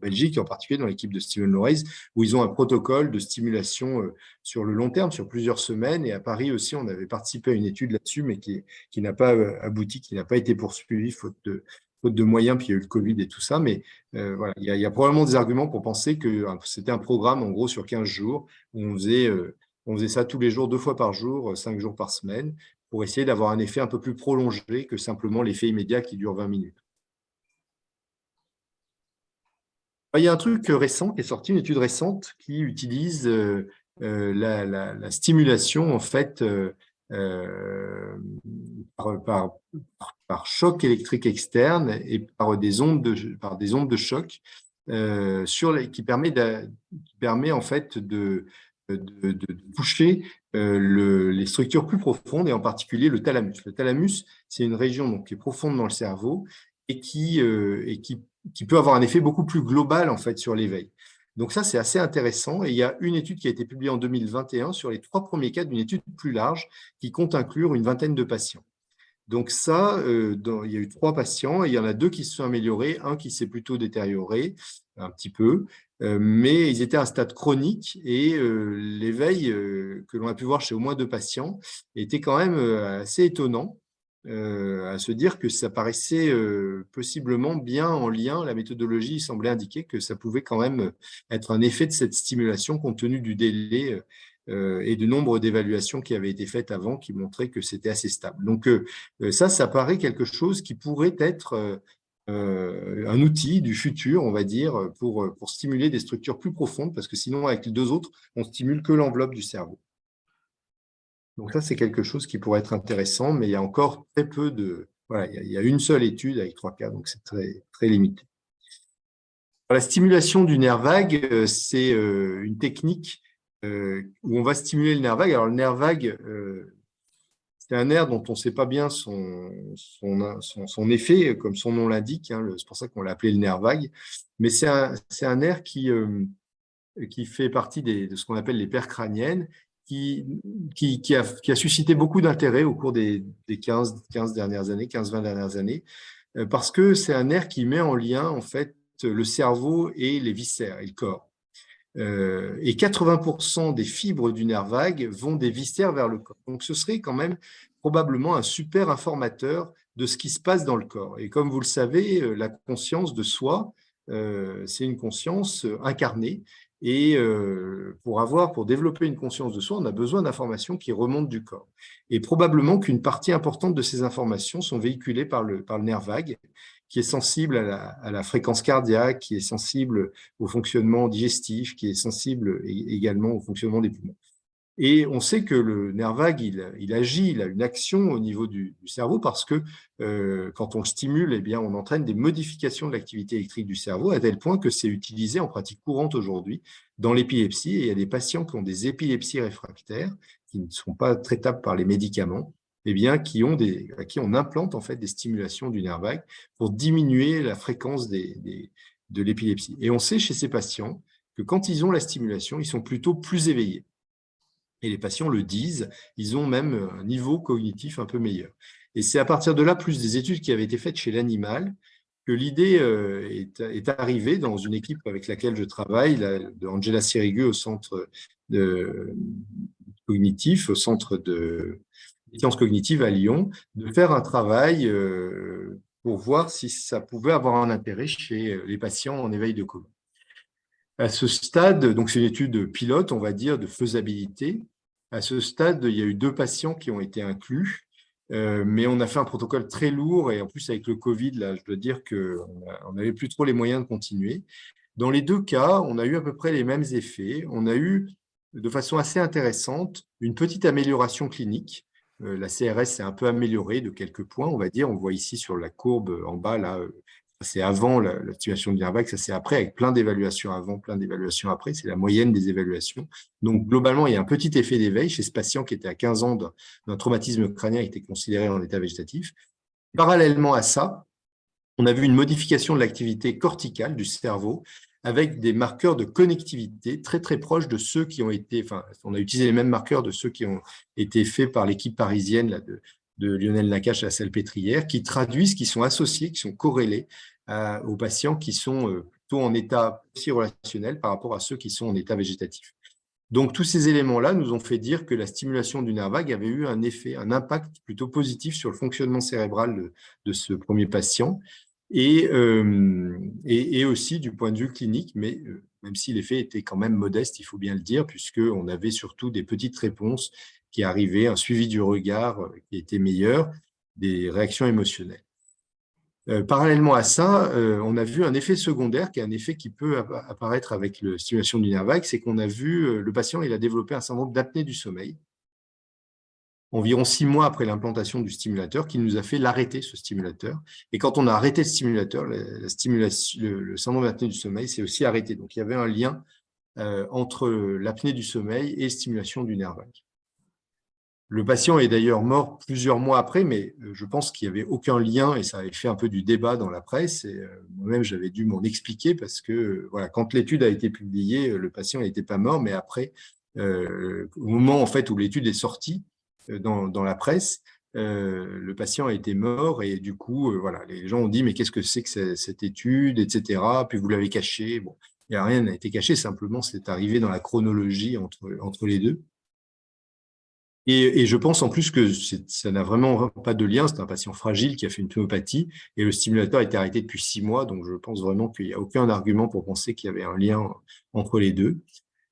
Belgique, en particulier dans l'équipe de Steven Lorays, où ils ont un protocole de stimulation sur le long terme, sur plusieurs semaines. Et à Paris aussi, on avait participé à une étude là-dessus, mais qui n'a pas abouti, qui n'a pas été poursuivie, faute de moyens, puis il y a eu le Covid et tout ça. Mais voilà, il y a probablement des arguments pour penser que c'était un programme, en gros, sur 15 jours, où on faisait ça tous les jours, 2 fois par jour, 5 jours par semaine, pour essayer d'avoir un effet un peu plus prolongé que simplement l'effet immédiat qui dure 20 minutes. Il y a un truc récent qui est sorti, une étude récente qui utilise la stimulation en fait par choc électrique externe et par des ondes de choc qui permet en fait de toucher les structures plus profondes et en particulier le thalamus. Le thalamus, c'est une région donc, qui est profonde dans le cerveau et qui peut avoir un effet beaucoup plus global en fait sur l'éveil. Donc ça, c'est assez intéressant. Et il y a une étude qui a été publiée en 2021 sur les 3 premiers cas d'une étude plus large qui compte inclure une vingtaine de patients. Donc ça, il y a eu 3 patients et il y en a 2 qui se sont améliorés, un qui s'est plutôt détérioré un petit peu, mais ils étaient à un stade chronique et l'éveil que l'on a pu voir chez au moins 2 patients était quand même assez étonnant, à se dire que ça paraissait possiblement bien en lien, la méthodologie semblait indiquer que ça pouvait quand même être un effet de cette stimulation compte tenu du délai et du nombre d'évaluations qui avaient été faites avant qui montraient que c'était assez stable. Donc ça paraît quelque chose qui pourrait être un outil du futur, on va dire, pour stimuler des structures plus profondes, parce que sinon, avec les 2 autres, on stimule que l'enveloppe du cerveau. Donc ça, c'est quelque chose qui pourrait être intéressant, mais il y a encore très peu de... Voilà, il y a une seule étude avec 3 cas, donc c'est très, très limité. La stimulation du nerf vague, c'est une technique où on va stimuler le nerf vague. Alors, le nerf vague, c'est un nerf dont on ne sait pas bien son effet, comme son nom l'indique. Hein, c'est pour ça qu'on l'a appelé le nerf vague. Mais c'est un nerf qui fait partie de ce qu'on appelle les paires crâniennes, qui a suscité beaucoup d'intérêt au cours des 15-20 dernières années, parce que c'est un nerf qui met en lien, en fait, le cerveau et les viscères et le corps. Et 80% des fibres du nerf vague vont des viscères vers le corps. Donc, ce serait quand même probablement un super informateur de ce qui se passe dans le corps. Et comme vous le savez, la conscience de soi, c'est une conscience incarnée. Et pour développer une conscience de soi, on a besoin d'informations qui remontent du corps. Et probablement qu'une partie importante de ces informations sont véhiculées par le nerf vague, qui est sensible à la fréquence cardiaque, qui est sensible au fonctionnement digestif, qui est sensible également au fonctionnement des poumons. Et on sait que le nerf vague, il agit, il a une action au niveau du cerveau parce que quand on le stimule, eh bien, on entraîne des modifications de l'activité électrique du cerveau à tel point que c'est utilisé en pratique courante aujourd'hui dans l'épilepsie. Et il y a des patients qui ont des épilepsies réfractaires qui ne sont pas traitables par les médicaments, eh bien, à qui on implante en fait des stimulations du nerf vague pour diminuer la fréquence de l'épilepsie. Et on sait chez ces patients que quand ils ont la stimulation, ils sont plutôt plus éveillés. Et les patients le disent, ils ont même un niveau cognitif un peu meilleur. Et c'est à partir de là, plus des études qui avaient été faites chez l'animal, que l'idée est arrivée dans une équipe avec laquelle je travaille, de Angela Sirigu au centre cognitif, au centre de sciences cognitives à Lyon, de faire un travail pour voir si ça pouvait avoir un intérêt chez les patients en éveil de coma. À ce stade, donc c'est une étude pilote, on va dire, de faisabilité. À ce stade, il y a eu 2 patients qui ont été inclus, mais on a fait un protocole très lourd et en plus avec le Covid, là, je dois dire qu'on n'avait plus trop les moyens de continuer. Dans les 2 cas, on a eu à peu près les mêmes effets. On a eu, de façon assez intéressante, une petite amélioration clinique. La CRS s'est un peu améliorée de quelques points, on va dire. On voit ici sur la courbe en bas, là, c'est avant la stimulation du nerf vague, ça c'est après, avec plein d'évaluations avant, plein d'évaluations après. C'est la moyenne des évaluations. Donc, globalement, il y a un petit effet d'éveil chez ce patient qui était à 15 ans d'un traumatisme crânien qui était considéré en état végétatif. Parallèlement à ça, on a vu une modification de l'activité corticale du cerveau avec des marqueurs de connectivité très, très proches de ceux qui ont été, enfin, on a utilisé les mêmes marqueurs de ceux qui ont été faits par l'équipe parisienne là, de Lionel Nakache à la Salpêtrière, qui traduisent, qui sont associés, qui sont corrélés aux patients qui sont plutôt en état psychorelationnel par rapport à ceux qui sont en état végétatif. Donc, tous ces éléments-là nous ont fait dire que la stimulation du nerf vague avait eu un effet, un impact plutôt positif sur le fonctionnement cérébral de ce premier patient et aussi du point de vue clinique, mais même si l'effet était quand même modeste, il faut bien le dire, puisqu'on avait surtout des petites réponses qui arrivaient, un suivi du regard qui était meilleur, des réactions émotionnelles. Parallèlement à ça, on a vu un effet secondaire, qui est un effet qui peut apparaître avec la stimulation du nerf vague, c'est qu'on a vu le patient, il a développé un syndrome d'apnée du sommeil, environ 6 mois après l'implantation du stimulateur, qui nous a fait l'arrêter, ce stimulateur. Et quand on a arrêté le stimulateur, le syndrome d'apnée du sommeil s'est aussi arrêté. Donc, il y avait un lien entre l'apnée du sommeil et stimulation du nerf vague. Le patient est d'ailleurs mort plusieurs mois après, mais je pense qu'il n'y avait aucun lien et ça avait fait un peu du débat dans la presse. Et moi-même, j'avais dû m'en expliquer parce que voilà, quand l'étude a été publiée, le patient n'était pas mort, mais après, au moment en fait où l'étude est sortie dans la presse, le patient a été mort et du coup, voilà, les gens ont dit mais qu'est-ce que c'est que cette étude, etc. Puis vous l'avez caché. Bon, il n'y a rien n'a été caché, simplement c'est arrivé dans la chronologie entre les deux. Et je pense en plus que ça n'a vraiment pas de lien. C'est un patient fragile qui a fait une pneumopathie et le stimulateur a été arrêté depuis 6 mois. Donc, je pense vraiment qu'il n'y a aucun argument pour penser qu'il y avait un lien entre les deux.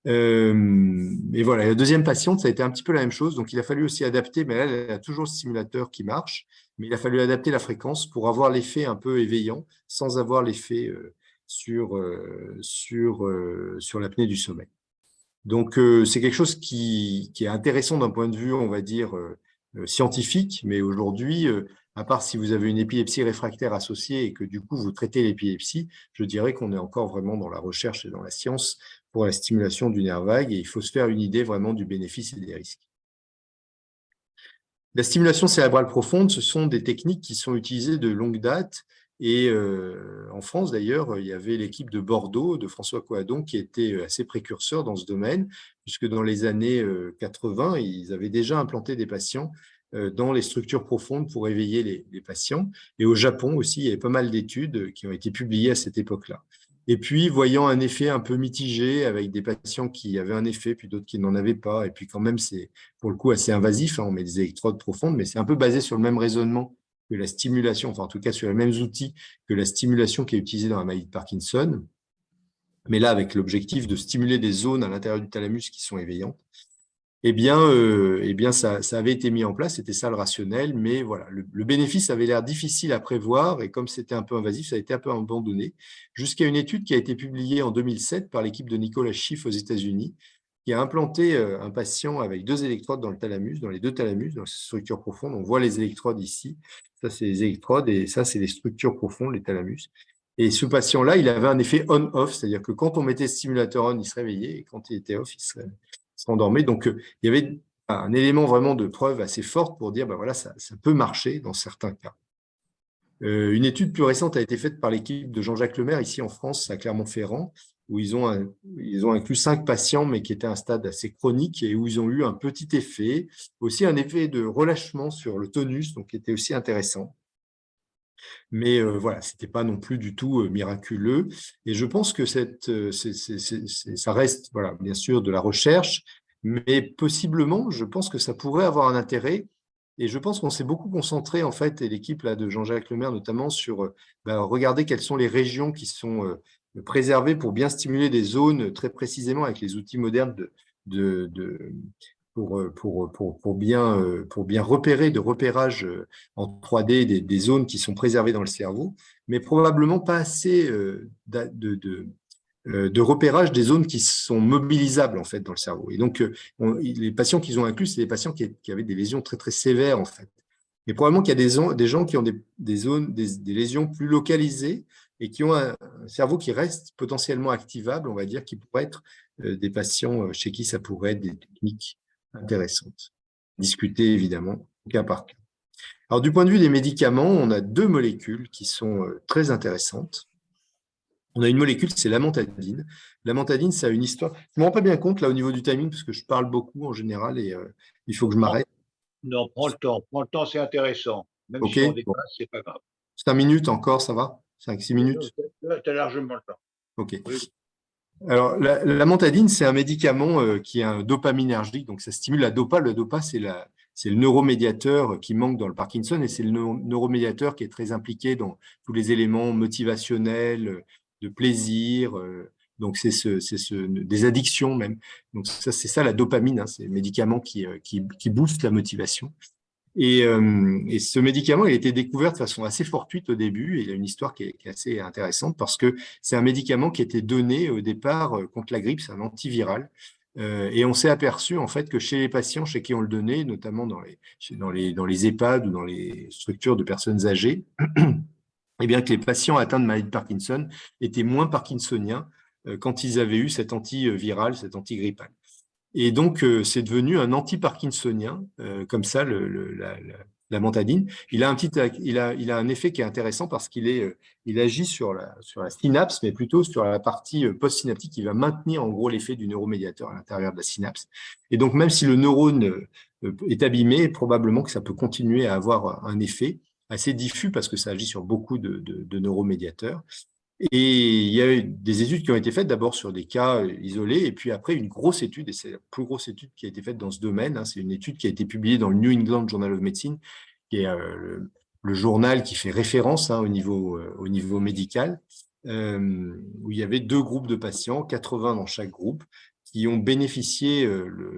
Et voilà, la deuxième patiente, ça a été un petit peu la même chose. Donc, il a fallu aussi adapter, mais là, elle a toujours le stimulateur qui marche, mais il a fallu adapter la fréquence pour avoir l'effet un peu éveillant sans avoir l'effet sur l'apnée du sommeil. Donc, c'est quelque chose qui est intéressant d'un point de vue, on va dire, scientifique, mais aujourd'hui, à part si vous avez une épilepsie réfractaire associée et que du coup, vous traitez l'épilepsie, je dirais qu'on est encore vraiment dans la recherche et dans la science pour la stimulation du nerf vague et il faut se faire une idée vraiment du bénéfice et des risques. La stimulation cérébrale profonde, ce sont des techniques qui sont utilisées de longue date. Et en France, d'ailleurs, il y avait l'équipe de Bordeaux, de François Coadon, qui était assez précurseur dans ce domaine, puisque dans les années 80, ils avaient déjà implanté des patients dans les structures profondes pour éveiller les patients. Et au Japon aussi, il y avait pas mal d'études qui ont été publiées à cette époque-là. Et puis, voyant un effet un peu mitigé avec des patients qui avaient un effet, puis d'autres qui n'en avaient pas, et puis quand même, c'est pour le coup assez invasif, hein, on met des électrodes profondes, mais c'est un peu basé sur le même raisonnement que la stimulation, enfin en tout cas sur les mêmes outils que la stimulation qui est utilisée dans la maladie de Parkinson, mais là avec l'objectif de stimuler des zones à l'intérieur du thalamus qui sont éveillantes. Eh bien ça avait été mis en place, c'était ça le rationnel, mais voilà, le bénéfice avait l'air difficile à prévoir et comme c'était un peu invasif, ça a été un peu abandonné, jusqu'à une étude qui a été publiée en 2007 par l'équipe de Nicolas Schiff aux États-Unis, qui a implanté un patient avec 2 électrodes dans le thalamus, dans les 2 thalamus, dans ces structures profondes. On voit les électrodes ici. Ça, c'est les électrodes et ça, c'est les structures profondes, les thalamus. Et ce patient-là, il avait un effet on-off, c'est-à-dire que quand on mettait le stimulateur on, il se réveillait et quand il était off, il se rendormait. Donc, il y avait un élément vraiment de preuve assez forte pour dire, ben voilà, ça peut marcher dans certains cas. Une étude plus récente a été faite par l'équipe de Jean-Jacques Lemaire, ici en France, à Clermont-Ferrand, où ils ont inclus 5 patients, mais qui étaient à un stade assez chronique et où ils ont eu un petit effet, aussi un effet de relâchement sur le tonus, donc qui était aussi intéressant. Mais voilà, ce n'était pas non plus du tout miraculeux. Et je pense que ça reste, voilà, bien sûr, de la recherche, mais possiblement, je pense que ça pourrait avoir un intérêt. Et je pense qu'on s'est beaucoup concentré, en fait, et l'équipe là, de Jean-Jacques Lemaire notamment, sur regarder quelles sont les régions qui sont préservées pour bien stimuler des zones très précisément avec les outils modernes de, pour bien repérer de repérage en 3D des zones qui sont préservées dans le cerveau, mais probablement pas assez de repérage des zones qui sont mobilisables en fait dans le cerveau. Et donc, les patients qu'ils ont inclus, c'est des patients qui avaient des lésions très très sévères en fait. Et probablement qu'il y a des gens qui ont des zones, des lésions plus localisées et qui ont un cerveau qui reste potentiellement activable, on va dire, qui pourraient être des patients chez qui ça pourrait être des techniques intéressantes. Discuter évidemment, cas par cas. Alors, du point de vue des médicaments, on a deux molécules qui sont très intéressantes. On a une molécule, c'est l'amantadine. L'amantadine, ça a une histoire. Je ne me rends pas bien compte là au niveau du timing, parce que je parle beaucoup en général et il faut que je m'arrête. Non, prends le temps, c'est intéressant. Même Ok, si on bon. dépasse, c'est pas grave. 5 minutes encore, ça va? 5-6 minutes? Tu as largement le temps. Ok. Oui. Alors, l'amantadine, c'est un médicament qui est un dopaminergique, donc ça stimule la dopa. Le dopa, c'est le neuromédiateur qui manque dans le Parkinson et c'est le neuromédiateur qui est très impliqué dans tous les éléments motivationnels, de plaisir. Donc, des addictions même. Donc, c'est ça la dopamine, hein, c'est le médicament qui booste la motivation. Et ce médicament, il a été découvert de façon assez fortuite au début. Et il a une histoire qui est assez intéressante parce que c'est un médicament qui a été donné au départ contre la grippe, c'est un antiviral. Et on s'est aperçu en fait que chez les patients chez qui on le donnait, notamment dans les EHPAD ou dans les structures de personnes âgées, eh bien que les patients atteints de maladie de Parkinson étaient moins parkinsoniens quand ils avaient eu cet antiviral, cet antigrippal. Et donc, c'est devenu un anti-parkinsonien, comme ça, l'amantadine. Il a un effet qui est intéressant parce il agit sur la synapse, mais plutôt sur la partie postsynaptique qui va maintenir en gros l'effet du neuromédiateur à l'intérieur de la synapse. Et donc, même si le neurone est abîmé, probablement que ça peut continuer à avoir un effet assez diffus parce que ça agit sur beaucoup de neuromédiateurs. Et il y a eu des études qui ont été faites d'abord sur des cas isolés, et puis après une grosse étude, et c'est la plus grosse étude qui a été faite dans ce domaine, hein, c'est une étude qui a été publiée dans le New England Journal of Medicine, qui est le journal qui fait référence hein, au niveau médical, où il y avait deux groupes de patients, 80 dans chaque groupe, qui ont bénéficié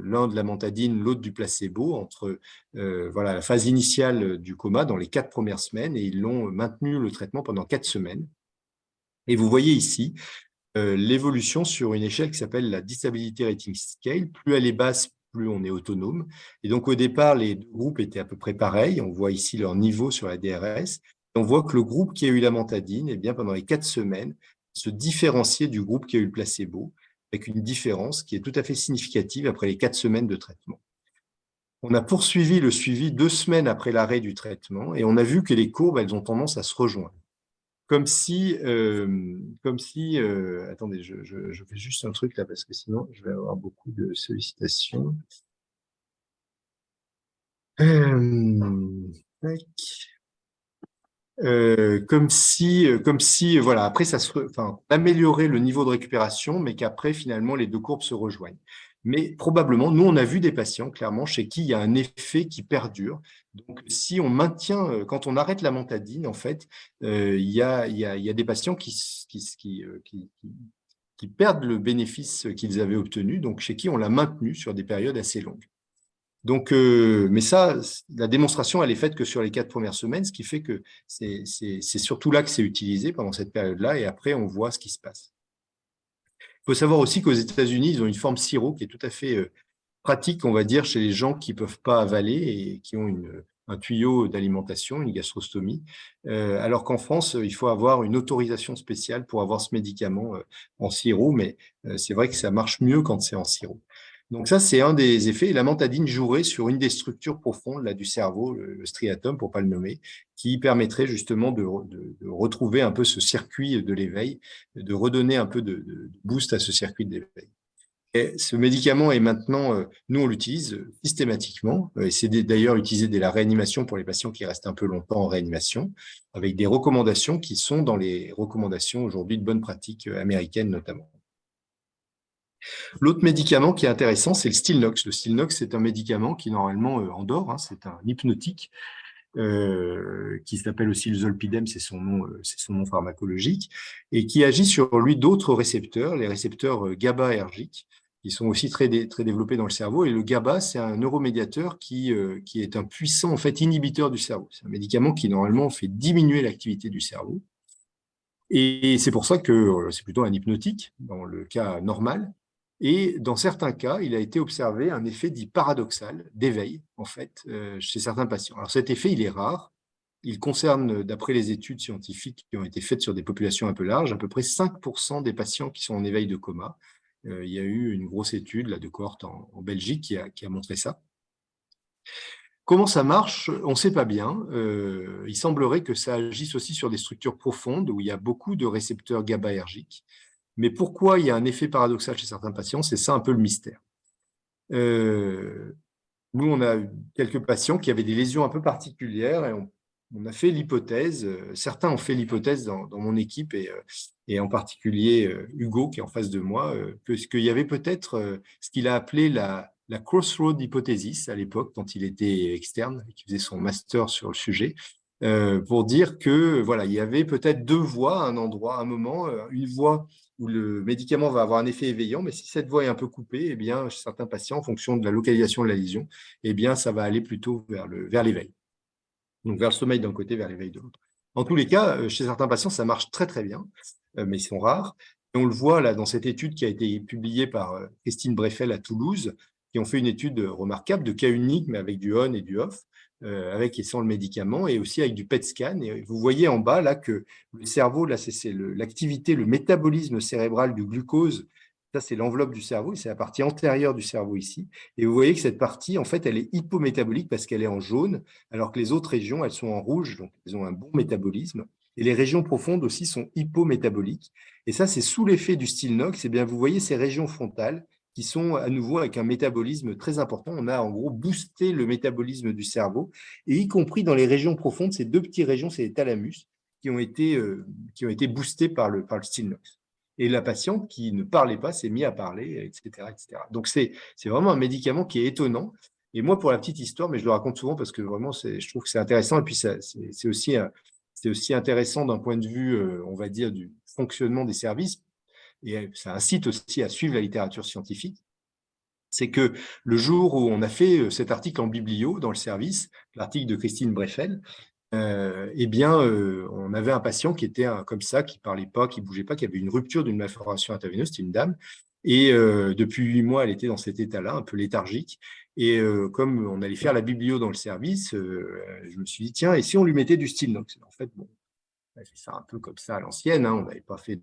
l'un de l'amantadine, l'autre du placebo, entre voilà, la phase initiale du coma dans les 4 premières semaines, et ils l'ont maintenu le traitement pendant 4 semaines. Et vous voyez ici l'évolution sur une échelle qui s'appelle la Disability Rating Scale. Plus elle est basse, plus on est autonome. Et donc, au départ, les deux groupes étaient à peu près pareils. On voit ici leur niveau sur la DRS. Et on voit que le groupe qui a eu l'amantadine, eh bien, pendant les 4 semaines, se différenciait du groupe qui a eu le placebo, avec une différence qui est tout à fait significative après les 4 semaines de traitement. On a poursuivi le suivi 2 semaines après l'arrêt du traitement et on a vu que les courbes, elles ont tendance à se rejoindre. Comme si attendez, je fais juste un truc là parce que sinon je vais avoir beaucoup de sollicitations. Comme si voilà, après améliorer le niveau de récupération, mais qu'après finalement les deux courbes se rejoignent. Mais probablement, nous on a vu des patients clairement chez qui il y a un effet qui perdure. Donc si on maintient, quand on arrête l'amantadine, en fait, il y a des patients qui perdent le bénéfice qu'ils avaient obtenu, donc chez qui on l'a maintenu sur des périodes assez longues. Donc, mais ça, la démonstration, elle est faite que sur les 4 premières semaines, ce qui fait que c'est surtout là que c'est utilisé pendant cette période-là, et après, on voit ce qui se passe. Il faut savoir aussi qu'aux États-Unis, ils ont une forme sirop qui est tout à fait pratique, on va dire, chez les gens qui ne peuvent pas avaler et qui ont un tuyau d'alimentation, une gastrostomie, alors qu'en France, il faut avoir une autorisation spéciale pour avoir ce médicament en sirop, mais c'est vrai que ça marche mieux quand c'est en sirop. Donc ça, c'est un des effets. L'amantadine jouerait sur une des structures profondes là, du cerveau, le striatum, pour ne pas le nommer, qui permettrait justement de retrouver un peu ce circuit de l'éveil, de redonner un peu de boost à ce circuit de l'éveil. Et ce médicament est maintenant, nous on l'utilise systématiquement, et c'est d'ailleurs utilisé dès la réanimation pour les patients qui restent un peu longtemps en réanimation, avec des recommandations qui sont dans les recommandations aujourd'hui de bonne pratique américaines notamment. L'autre médicament qui est intéressant, c'est le Stilnox. Le Stilnox, c'est un médicament qui normalement endort, hein, c'est un hypnotique qui s'appelle aussi le zolpidem, c'est son nom pharmacologique, et qui agit sur lui d'autres récepteurs, les récepteurs GABAergiques, qui sont aussi très développés dans le cerveau. Et le GABA, c'est un neuromédiateur qui est un puissant en fait inhibiteur du cerveau. C'est un médicament qui normalement fait diminuer l'activité du cerveau. Et c'est pour ça que c'est plutôt un hypnotique dans le cas normal. Et dans certains cas, il a été observé un effet dit paradoxal d'éveil, en fait, chez certains patients. Alors cet effet, il est rare. Il concerne, d'après les études scientifiques qui ont été faites sur des populations un peu larges, à peu près 5% des patients qui sont en éveil de coma. Il y a eu une grosse étude là, de cohorte en Belgique qui a montré ça. Comment ça marche? On ne sait pas bien. Il semblerait que ça agisse aussi sur des structures profondes où il y a beaucoup de récepteurs GABAergiques. Mais pourquoi il y a un effet paradoxal chez certains patients? C'est ça un peu le mystère. Nous, on a quelques patients qui avaient des lésions un peu particulières et on a fait l'hypothèse, certains ont fait l'hypothèse dans mon équipe et en particulier Hugo qui est en face de moi, qu'il y avait peut-être ce qu'il a appelé la crossroad hypothesis à l'époque quand il était externe, qui faisait son master sur le sujet, pour dire que voilà, il y avait peut-être deux voies à un endroit, à un moment, une voie où le médicament va avoir un effet éveillant, mais si cette voie est un peu coupée, eh bien, chez certains patients, en fonction de la localisation de la lésion, eh bien, ça va aller plutôt vers l'éveil. Donc, vers le sommeil d'un côté, vers l'éveil de l'autre. En tous les cas, chez certains patients, ça marche très, très bien, mais ils sont rares. Et on le voit là dans cette étude qui a été publiée par Christine Breffel à Toulouse, qui ont fait une étude remarquable de cas uniques, mais avec du on et du off, avec et sans le médicament, et aussi avec du PET scan. Et vous voyez en bas là que le cerveau, là, c'est l'activité, le métabolisme cérébral du glucose. Ça, c'est l'enveloppe du cerveau, c'est la partie antérieure du cerveau ici. Et vous voyez que cette partie, en fait, elle est hypométabolique parce qu'elle est en jaune, alors que les autres régions, elles sont en rouge, donc elles ont un bon métabolisme. Et les régions profondes aussi sont hypométaboliques. Et ça, c'est sous l'effet du Stilnox. Eh bien, vous voyez ces régions frontales qui sont à nouveau avec un métabolisme très important. On a en gros boosté le métabolisme du cerveau, et y compris dans les régions profondes, ces deux petites régions, c'est les thalamus, qui ont été boostés par le Stilnox. Et la patiente qui ne parlait pas s'est mise à parler, etc., etc. Donc, c'est vraiment un médicament qui est étonnant. Et moi, pour la petite histoire, mais je le raconte souvent parce que vraiment, je trouve que c'est intéressant. Et puis, c'est aussi intéressant d'un point de vue, on va dire, du fonctionnement des services. Et ça incite aussi à suivre la littérature scientifique. C'est que le jour où on a fait cet article en biblio dans le service, l'article de Christine Breffel, eh bien, on avait un patient qui était comme ça, qui ne parlait pas, qui ne bougeait pas, qui avait une rupture d'une malformation intraveineuse, c'était une dame. Et depuis 8 mois, elle était dans cet état-là, un peu léthargique. Et comme on allait faire la biblio dans le service, je me suis dit, tiens, et si on lui mettait du Stilnox? En fait, bon, on a fait ça un peu comme ça à l'ancienne, hein, on n'avait pas fait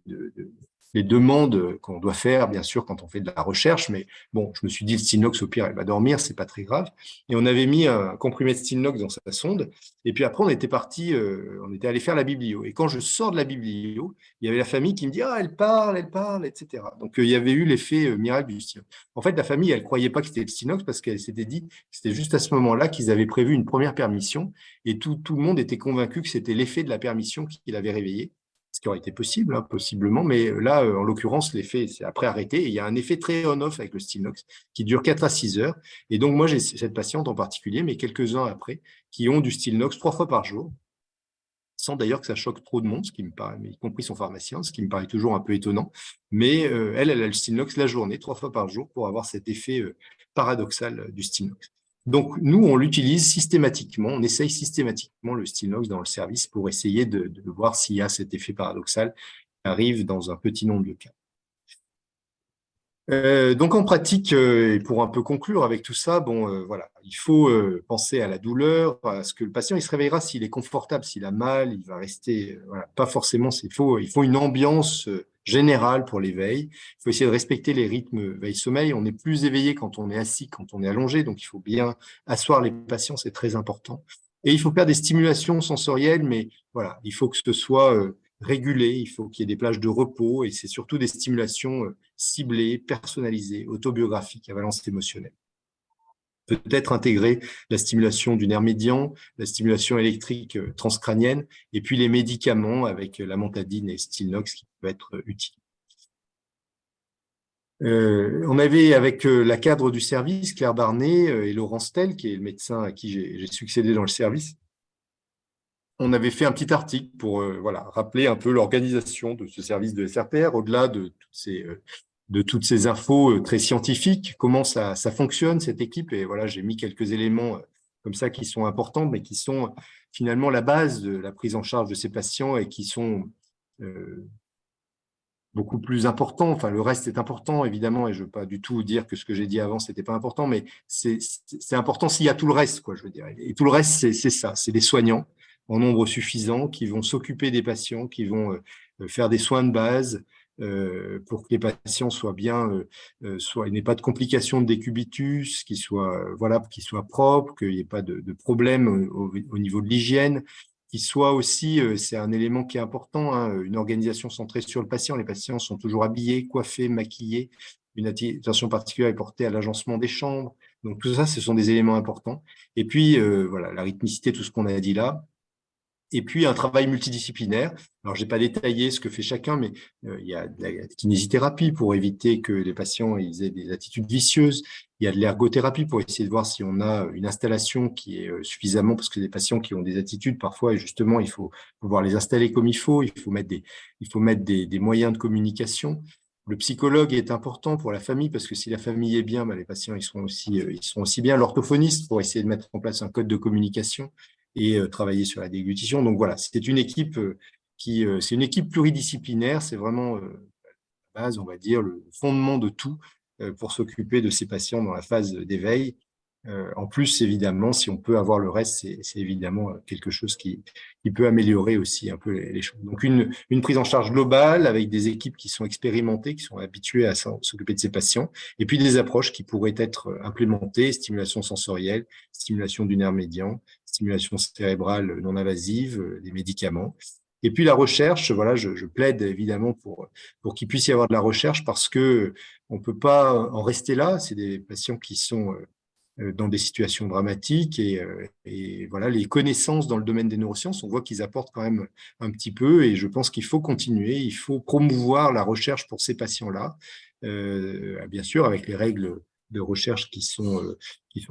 les demandes qu'on doit faire, bien sûr, quand on fait de la recherche, mais bon, je me suis dit, le Stilnox, au pire, elle va dormir, c'est pas très grave. Et on avait mis un comprimé de Stilnox dans sa sonde, et puis après, on était parti, on était allé faire la biblio. Et quand je sors de la biblio, il y avait la famille qui me dit, ah, elle parle, etc. Donc, il y avait eu l'effet miracle du Stilnox. En fait, la famille, elle croyait pas que c'était le Stilnox parce qu'elle s'était dit que c'était juste à ce moment-là qu'ils avaient prévu une première permission, et tout le monde était convaincu que c'était l'effet de la permission qui l'avait réveillé. Ce qui aurait été possible, hein, possiblement, mais là, en l'occurrence, l'effet c'est après arrêté. Et il y a un effet très on-off avec le Stilnox qui dure 4 à 6 heures. Et donc, moi, j'ai cette patiente en particulier, mais quelques-uns après, qui ont du Stilnox 3 fois par jour, sans d'ailleurs que ça choque trop de monde, ce qui me paraît, y compris son pharmacien, ce qui me paraît toujours un peu étonnant. Mais elle a le Stilnox la journée, 3 fois par jour, pour avoir cet effet paradoxal du Stilnox. Donc, nous, on l'utilise systématiquement, on essaye systématiquement le Stilnox dans le service pour essayer de voir s'il y a cet effet paradoxal qui arrive dans un petit nombre de cas. Donc, en pratique, et pour un peu conclure avec tout ça, bon, voilà, il faut penser à la douleur, à ce que le patient il se réveillera s'il est confortable, s'il a mal, il va rester, voilà, pas forcément, il faut une ambiance générale pour l'éveil. Il faut essayer de respecter les rythmes veille-sommeil. On est plus éveillé quand on est assis, quand on est allongé, donc il faut bien asseoir les patients, c'est très important. Et il faut faire des stimulations sensorielles, mais voilà, il faut que ce soit régulé, il faut qu'il y ait des plages de repos, et c'est surtout des stimulations ciblée, personnalisée, autobiographique, à valence émotionnelle. Peut-être intégrer la stimulation du nerf médian, la stimulation électrique transcrânienne, et puis les médicaments avec l'amantadine et Stilnox qui peuvent être utiles. On avait avec la cadre du service, Claire Barnet et Laurent Stel, qui est le médecin à qui j'ai succédé dans le service, on avait fait un petit article pour rappeler un peu l'organisation de ce service de SRPR, au-delà de toutes ces infos très scientifiques, comment ça fonctionne, cette équipe. Et voilà, j'ai mis quelques éléments comme ça qui sont importants, mais qui sont finalement la base de la prise en charge de ces patients et qui sont beaucoup plus importants. Enfin, le reste est important, évidemment, et je ne veux pas du tout dire que ce que j'ai dit avant, ce n'était pas important, mais c'est important s'il y a tout le reste, quoi, je veux dire. Et tout le reste, c'est ça, c'est des soignants en nombre suffisant qui vont s'occuper des patients, qui vont faire des soins de base pour que les patients soient bien, il n'y ait pas de complications de décubitus, qu'ils soient propres, qu'il n'y ait pas de problème au niveau de l'hygiène, qui soit aussi, c'est un élément qui est important, hein, une organisation centrée sur le patient. Les patients sont toujours habillés, coiffés, maquillés. Une attention particulière est portée à l'agencement des chambres. Donc tout ça, ce sont des éléments importants. Et puis, voilà, la rythmicité, tout ce qu'on a dit là. Et puis, un travail multidisciplinaire. Alors, je n'ai pas détaillé ce que fait chacun, mais il y a de la kinésithérapie pour éviter que les patients aient des attitudes vicieuses. Il y a de l'ergothérapie pour essayer de voir si on a une installation qui est suffisamment, parce que des patients qui ont des attitudes, parfois, et justement, il faut pouvoir les installer comme il faut. Il faut mettre des moyens de communication. Le psychologue est important pour la famille, parce que si la famille est bien, les patients ils seront aussi bien. L'orthophoniste pour essayer de mettre en place un code de communication et travailler sur la déglutition. Donc voilà, c'est une équipe c'est une équipe pluridisciplinaire, c'est vraiment la base, on va dire, le fondement de tout pour s'occuper de ces patients dans la phase d'éveil. En plus, évidemment, si on peut avoir le reste, c'est évidemment quelque chose qui peut améliorer aussi un peu les choses. Donc, une prise en charge globale avec des équipes qui sont expérimentées, qui sont habituées à s'occuper de ces patients, et puis des approches qui pourraient être implémentées, stimulation sensorielle, stimulation du nerf médian, stimulation cérébrale non invasive, des médicaments. Et puis la recherche, voilà, je plaide évidemment pour qu'il puisse y avoir de la recherche parce que on peut pas en rester là. C'est des patients qui sont dans des situations dramatiques et voilà, les connaissances dans le domaine des neurosciences, on voit qu'ils apportent quand même un petit peu et je pense qu'il faut continuer, il faut promouvoir la recherche pour ces patients-là, bien sûr avec les règles de recherche qui sont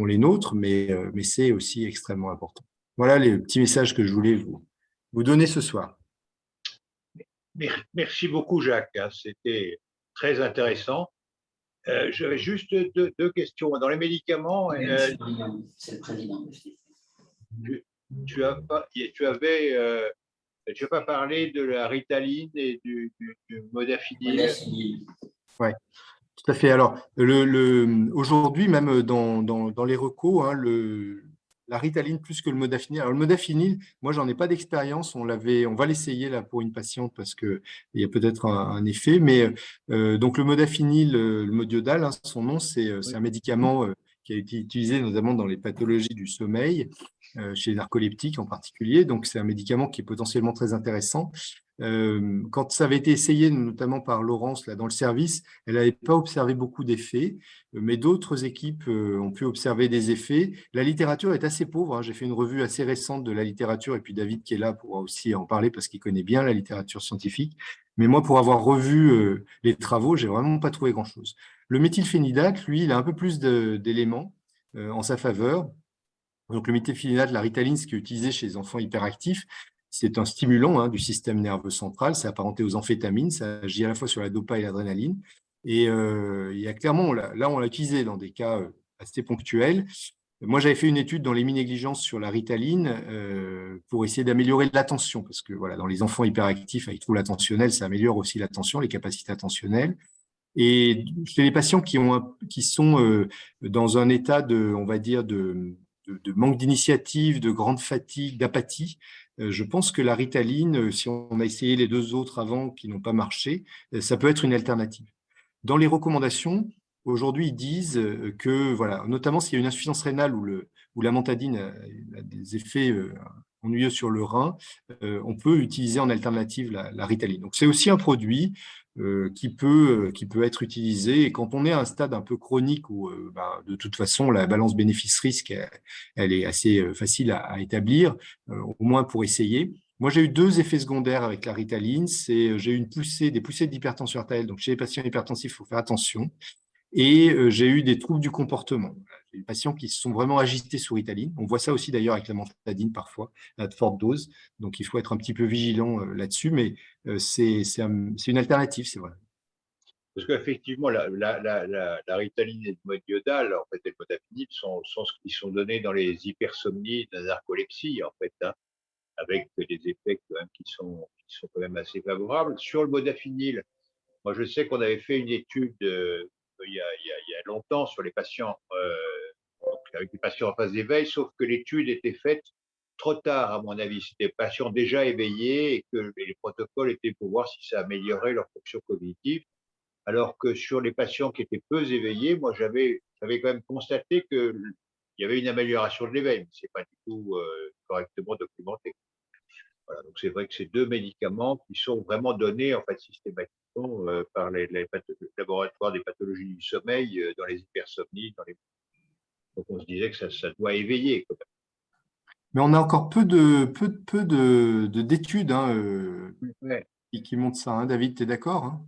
les nôtres, mais c'est aussi extrêmement important. Voilà les petits messages que je voulais vous donner ce soir. Merci beaucoup, Jacques. C'était très intéressant. J'avais juste deux questions. Dans les médicaments, c'est le président. tu n'as pas parlé de la Ritaline et du modafinil. Oui, tout à fait. Alors, aujourd'hui, même dans les recos, hein, la Ritaline plus que le modafinil. Alors, le modafinil, moi, j'en ai pas d'expérience. On va l'essayer là pour une patiente parce qu'il y a peut-être un effet. Mais donc, le modafinil, le modiodal, hein, son nom, c'est un médicament qui a été utilisé notamment dans les pathologies du sommeil, chez les narcoleptiques en particulier. Donc, c'est un médicament qui est potentiellement très intéressant. Quand ça avait été essayé, notamment par Laurence là, dans le service, elle n'avait pas observé beaucoup d'effets, mais d'autres équipes ont pu observer des effets. La littérature est assez pauvre, hein. J'ai fait une revue assez récente de la littérature, et puis David qui est là pourra aussi en parler parce qu'il connaît bien la littérature scientifique. Mais moi, pour avoir revu les travaux, j'ai vraiment pas trouvé grand-chose. Le méthylphénidate, lui, il a un peu plus d'éléments en sa faveur. Donc, le méthylphénidate, la Ritaline, ce qui est utilisé chez les enfants hyperactifs, c'est un stimulant du système nerveux central, c'est apparenté aux amphétamines, ça agit à la fois sur la dopa et l'adrénaline. Et il y a clairement, on l'a utilisé dans des cas assez ponctuels. Moi, j'avais fait une étude dans l'héminégligence sur la Ritaline pour essayer d'améliorer l'attention, parce que voilà, dans les enfants hyperactifs avec troubles attentionnels, ça améliore aussi l'attention, les capacités attentionnelles. Et chez les patients qui sont dans un état on va dire, de manque d'initiative, de grande fatigue, d'apathie, je pense que la Ritaline, si on a essayé les deux autres avant qui n'ont pas marché, ça peut être une alternative. Dans les recommandations, aujourd'hui, ils disent que, voilà, notamment s'il y a une insuffisance rénale où l'amantadine a des effets ennuyeux sur le rein, on peut utiliser en alternative la Ritaline. Donc, c'est aussi un produit qui peut être utilisé. Et quand on est à un stade un peu chronique où, de toute façon, la balance bénéfice-risque, elle est assez facile à établir, au moins pour essayer. Moi, j'ai eu 2 effets secondaires avec la Ritaline. J'ai eu des poussées d'hypertension artérielle. Donc, chez les patients hypertensifs, il faut faire attention. Et j'ai eu des troubles du comportement. J'ai eu des patients qui se sont vraiment agités sous Ritaline. On voit ça aussi d'ailleurs avec la Montadine parfois, à de fortes doses. Donc, il faut être un petit peu vigilant là-dessus. Mais c'est une alternative, c'est vrai. Parce qu'effectivement, la Ritaline et le mode iodal, en fait, et le modafinil qui sont donnés dans les hypersomnies, la narcolepsie, en fait, hein, avec des effets quand même qui sont quand même assez favorables. Sur le modafinil, moi, je sais qu'on avait fait une étude il y a longtemps sur les patients, avec les patients en phase d'éveil, sauf que l'étude était faite trop tard, à mon avis. C'était des patients déjà éveillés et que les protocoles étaient pour voir si ça améliorait leur fonction cognitive. Alors que sur les patients qui étaient peu éveillés, moi, j'avais quand même constaté qu'il y avait une amélioration de l'éveil, mais ce n'est pas du tout correctement documenté. Voilà, donc c'est vrai que c'est 2 médicaments qui sont vraiment donnés en fait systématiquement par les laboratoires des pathologies du sommeil dans les hypersomnies. Donc on se disait que ça doit éveiller quand Mais on a encore peu d'études même. Ouais. qui montrent ça. Hein. David, tu es d'accord? Hein?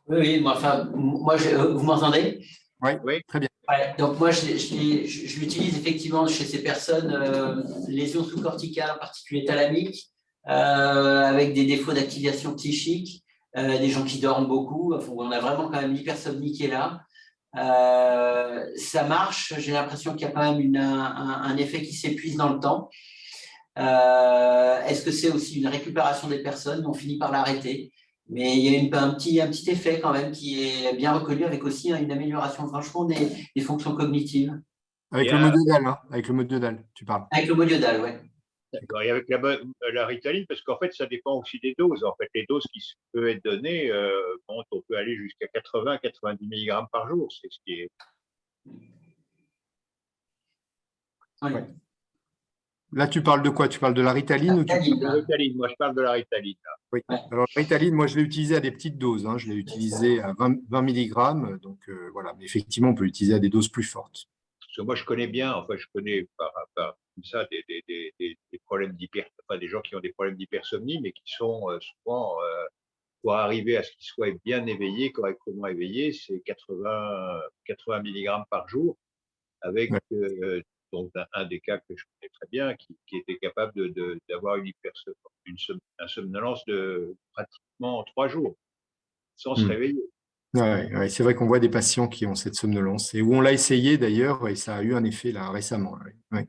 Oui, oui, vous m'entendez? Oui. Très bien. Ouais, donc moi, je l'utilise effectivement chez ces personnes, lésions sous-corticales, en particulier thalamiques, avec des défauts d'activation psychique, des gens qui dorment beaucoup. Enfin, on a vraiment quand même l'hypersomnie qui est là. Ça marche, j'ai l'impression qu'il y a quand même un effet qui s'épuise dans le temps. Est-ce que c'est aussi une récupération des personnes? On finit par l'arrêter. Mais il y a un petit effet quand même qui est bien reconnu, avec aussi une amélioration franchement des fonctions cognitives. Avec le mode iodal, hein, avec le mode iodal, tu parles. Avec le modiodal, oui. D'accord. Et avec la Ritaline, parce qu'en fait, ça dépend aussi des doses. En fait, les doses qui peuvent être données, on peut aller jusqu'à 80-90 mg par jour. C'est ce qui est. Oui. Ouais. Là, tu parles de quoi? Tu parles de la Ritaline ou tu parles De la Ritaline. Moi, je parle de la Ritaline. Là. Oui. Ouais. Alors, la Ritaline, moi, je l'ai utilisée à des petites doses. Hein. Je l'ai utilisée à 20 mg. Donc, voilà. Mais effectivement, on peut l'utiliser à des doses plus fortes. Parce que moi, je connais bien, enfin, je connais par comme ça des problèmes des gens qui ont des problèmes d'hypersomnie, mais qui sont souvent, pour arriver à ce qu'ils soient bien éveillés, correctement éveillés, c'est 80 mg par jour, avec Ouais. donc un des cas que je connais très bien, qui était capable d'avoir un somnolence de pratiquement 3 jours, sans se réveiller. Ouais, c'est vrai qu'on voit des patients qui ont cette somnolence et où on l'a essayé d'ailleurs et ça a eu un effet là récemment. Ouais.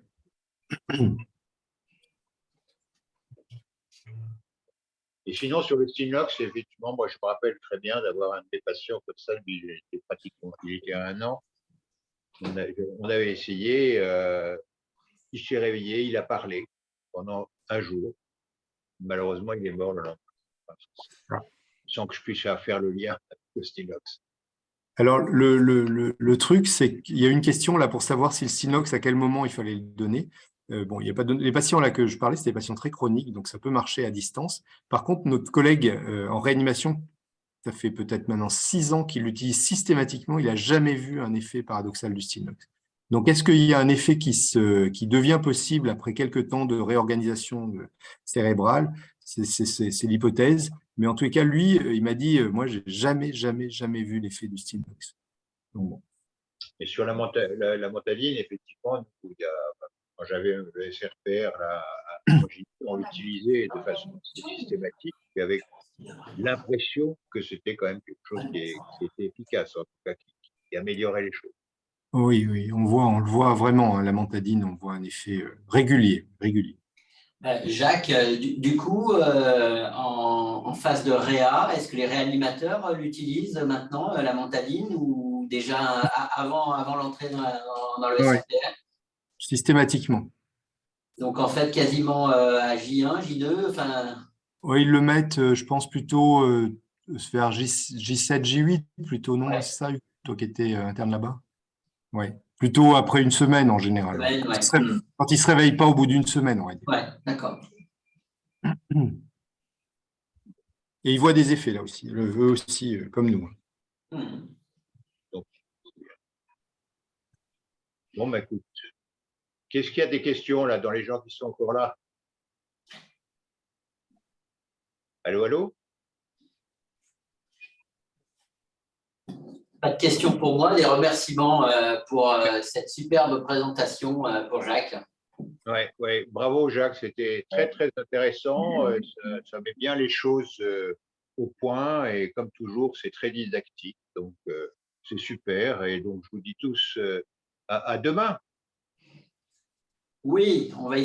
Et sinon, sur le Stinox, effectivement, moi, je me rappelle très bien d'avoir un de mes patients comme ça, lui, il était à 1 an. On avait essayé, il s'est réveillé, il a parlé pendant 1 jour. Malheureusement, il est mort le lendemain, sans que je puisse faire le lien avec le Stinox. Alors, le truc, c'est qu'il y a une question là pour savoir si le Stinox, à quel moment il fallait le donner. Bon, il y a pas les patients là que je parlais, c'était des patients très chroniques, donc ça peut marcher à distance. Par contre, notre collègue en réanimation, ça fait peut-être maintenant 6 ans qu'il l'utilise systématiquement, il n'a jamais vu un effet paradoxal du Stinox. Donc, est-ce qu'il y a un effet qui devient possible après quelques temps de réorganisation cérébrale? C'est l'hypothèse. Mais en tous les cas, lui, il m'a dit, moi, j'ai jamais vu l'effet du Stinox. Donc, bon. Et sur la Montadine, effectivement, quand j'avais le SRPR là, on l'utilisait de façon systématique, et avec l'impression que c'était quand même quelque chose qui était efficace, en tout cas qui améliorait les choses. Oui, on le voit vraiment, hein, la Montadine, on voit un effet régulier. Jacques, du coup, en phase de réa, est-ce que les réanimateurs l'utilisent maintenant, la Montadine, ou déjà avant l'entrée dans le Ouais. SRPR? Systématiquement. Donc en fait, quasiment à J1, J2, enfin. Ouais, ils le mettent, je pense, plutôt vers J7, J8, plutôt, non? Ouais. C'est ça, toi qui étais interne là-bas? Ouais. Plutôt après une semaine en général. Ouais, ouais. Quand il se réveille pas au bout d'une semaine, on va dire. Ouais, d'accord. Et il voit des effets là aussi. Le veut aussi, comme nous. Hmm. Bon, bah, écoute, qu'est-ce qu'il y a des questions là dans les gens qui sont encore là? Allô, allô? Pas de questions pour moi, des remerciements pour cette superbe présentation pour Jacques. Ouais, ouais, bravo Jacques, c'était très très intéressant. Ça met bien les choses au point et comme toujours, c'est très didactique. Donc c'est super. Et donc je vous dis tous à demain. Oui, on va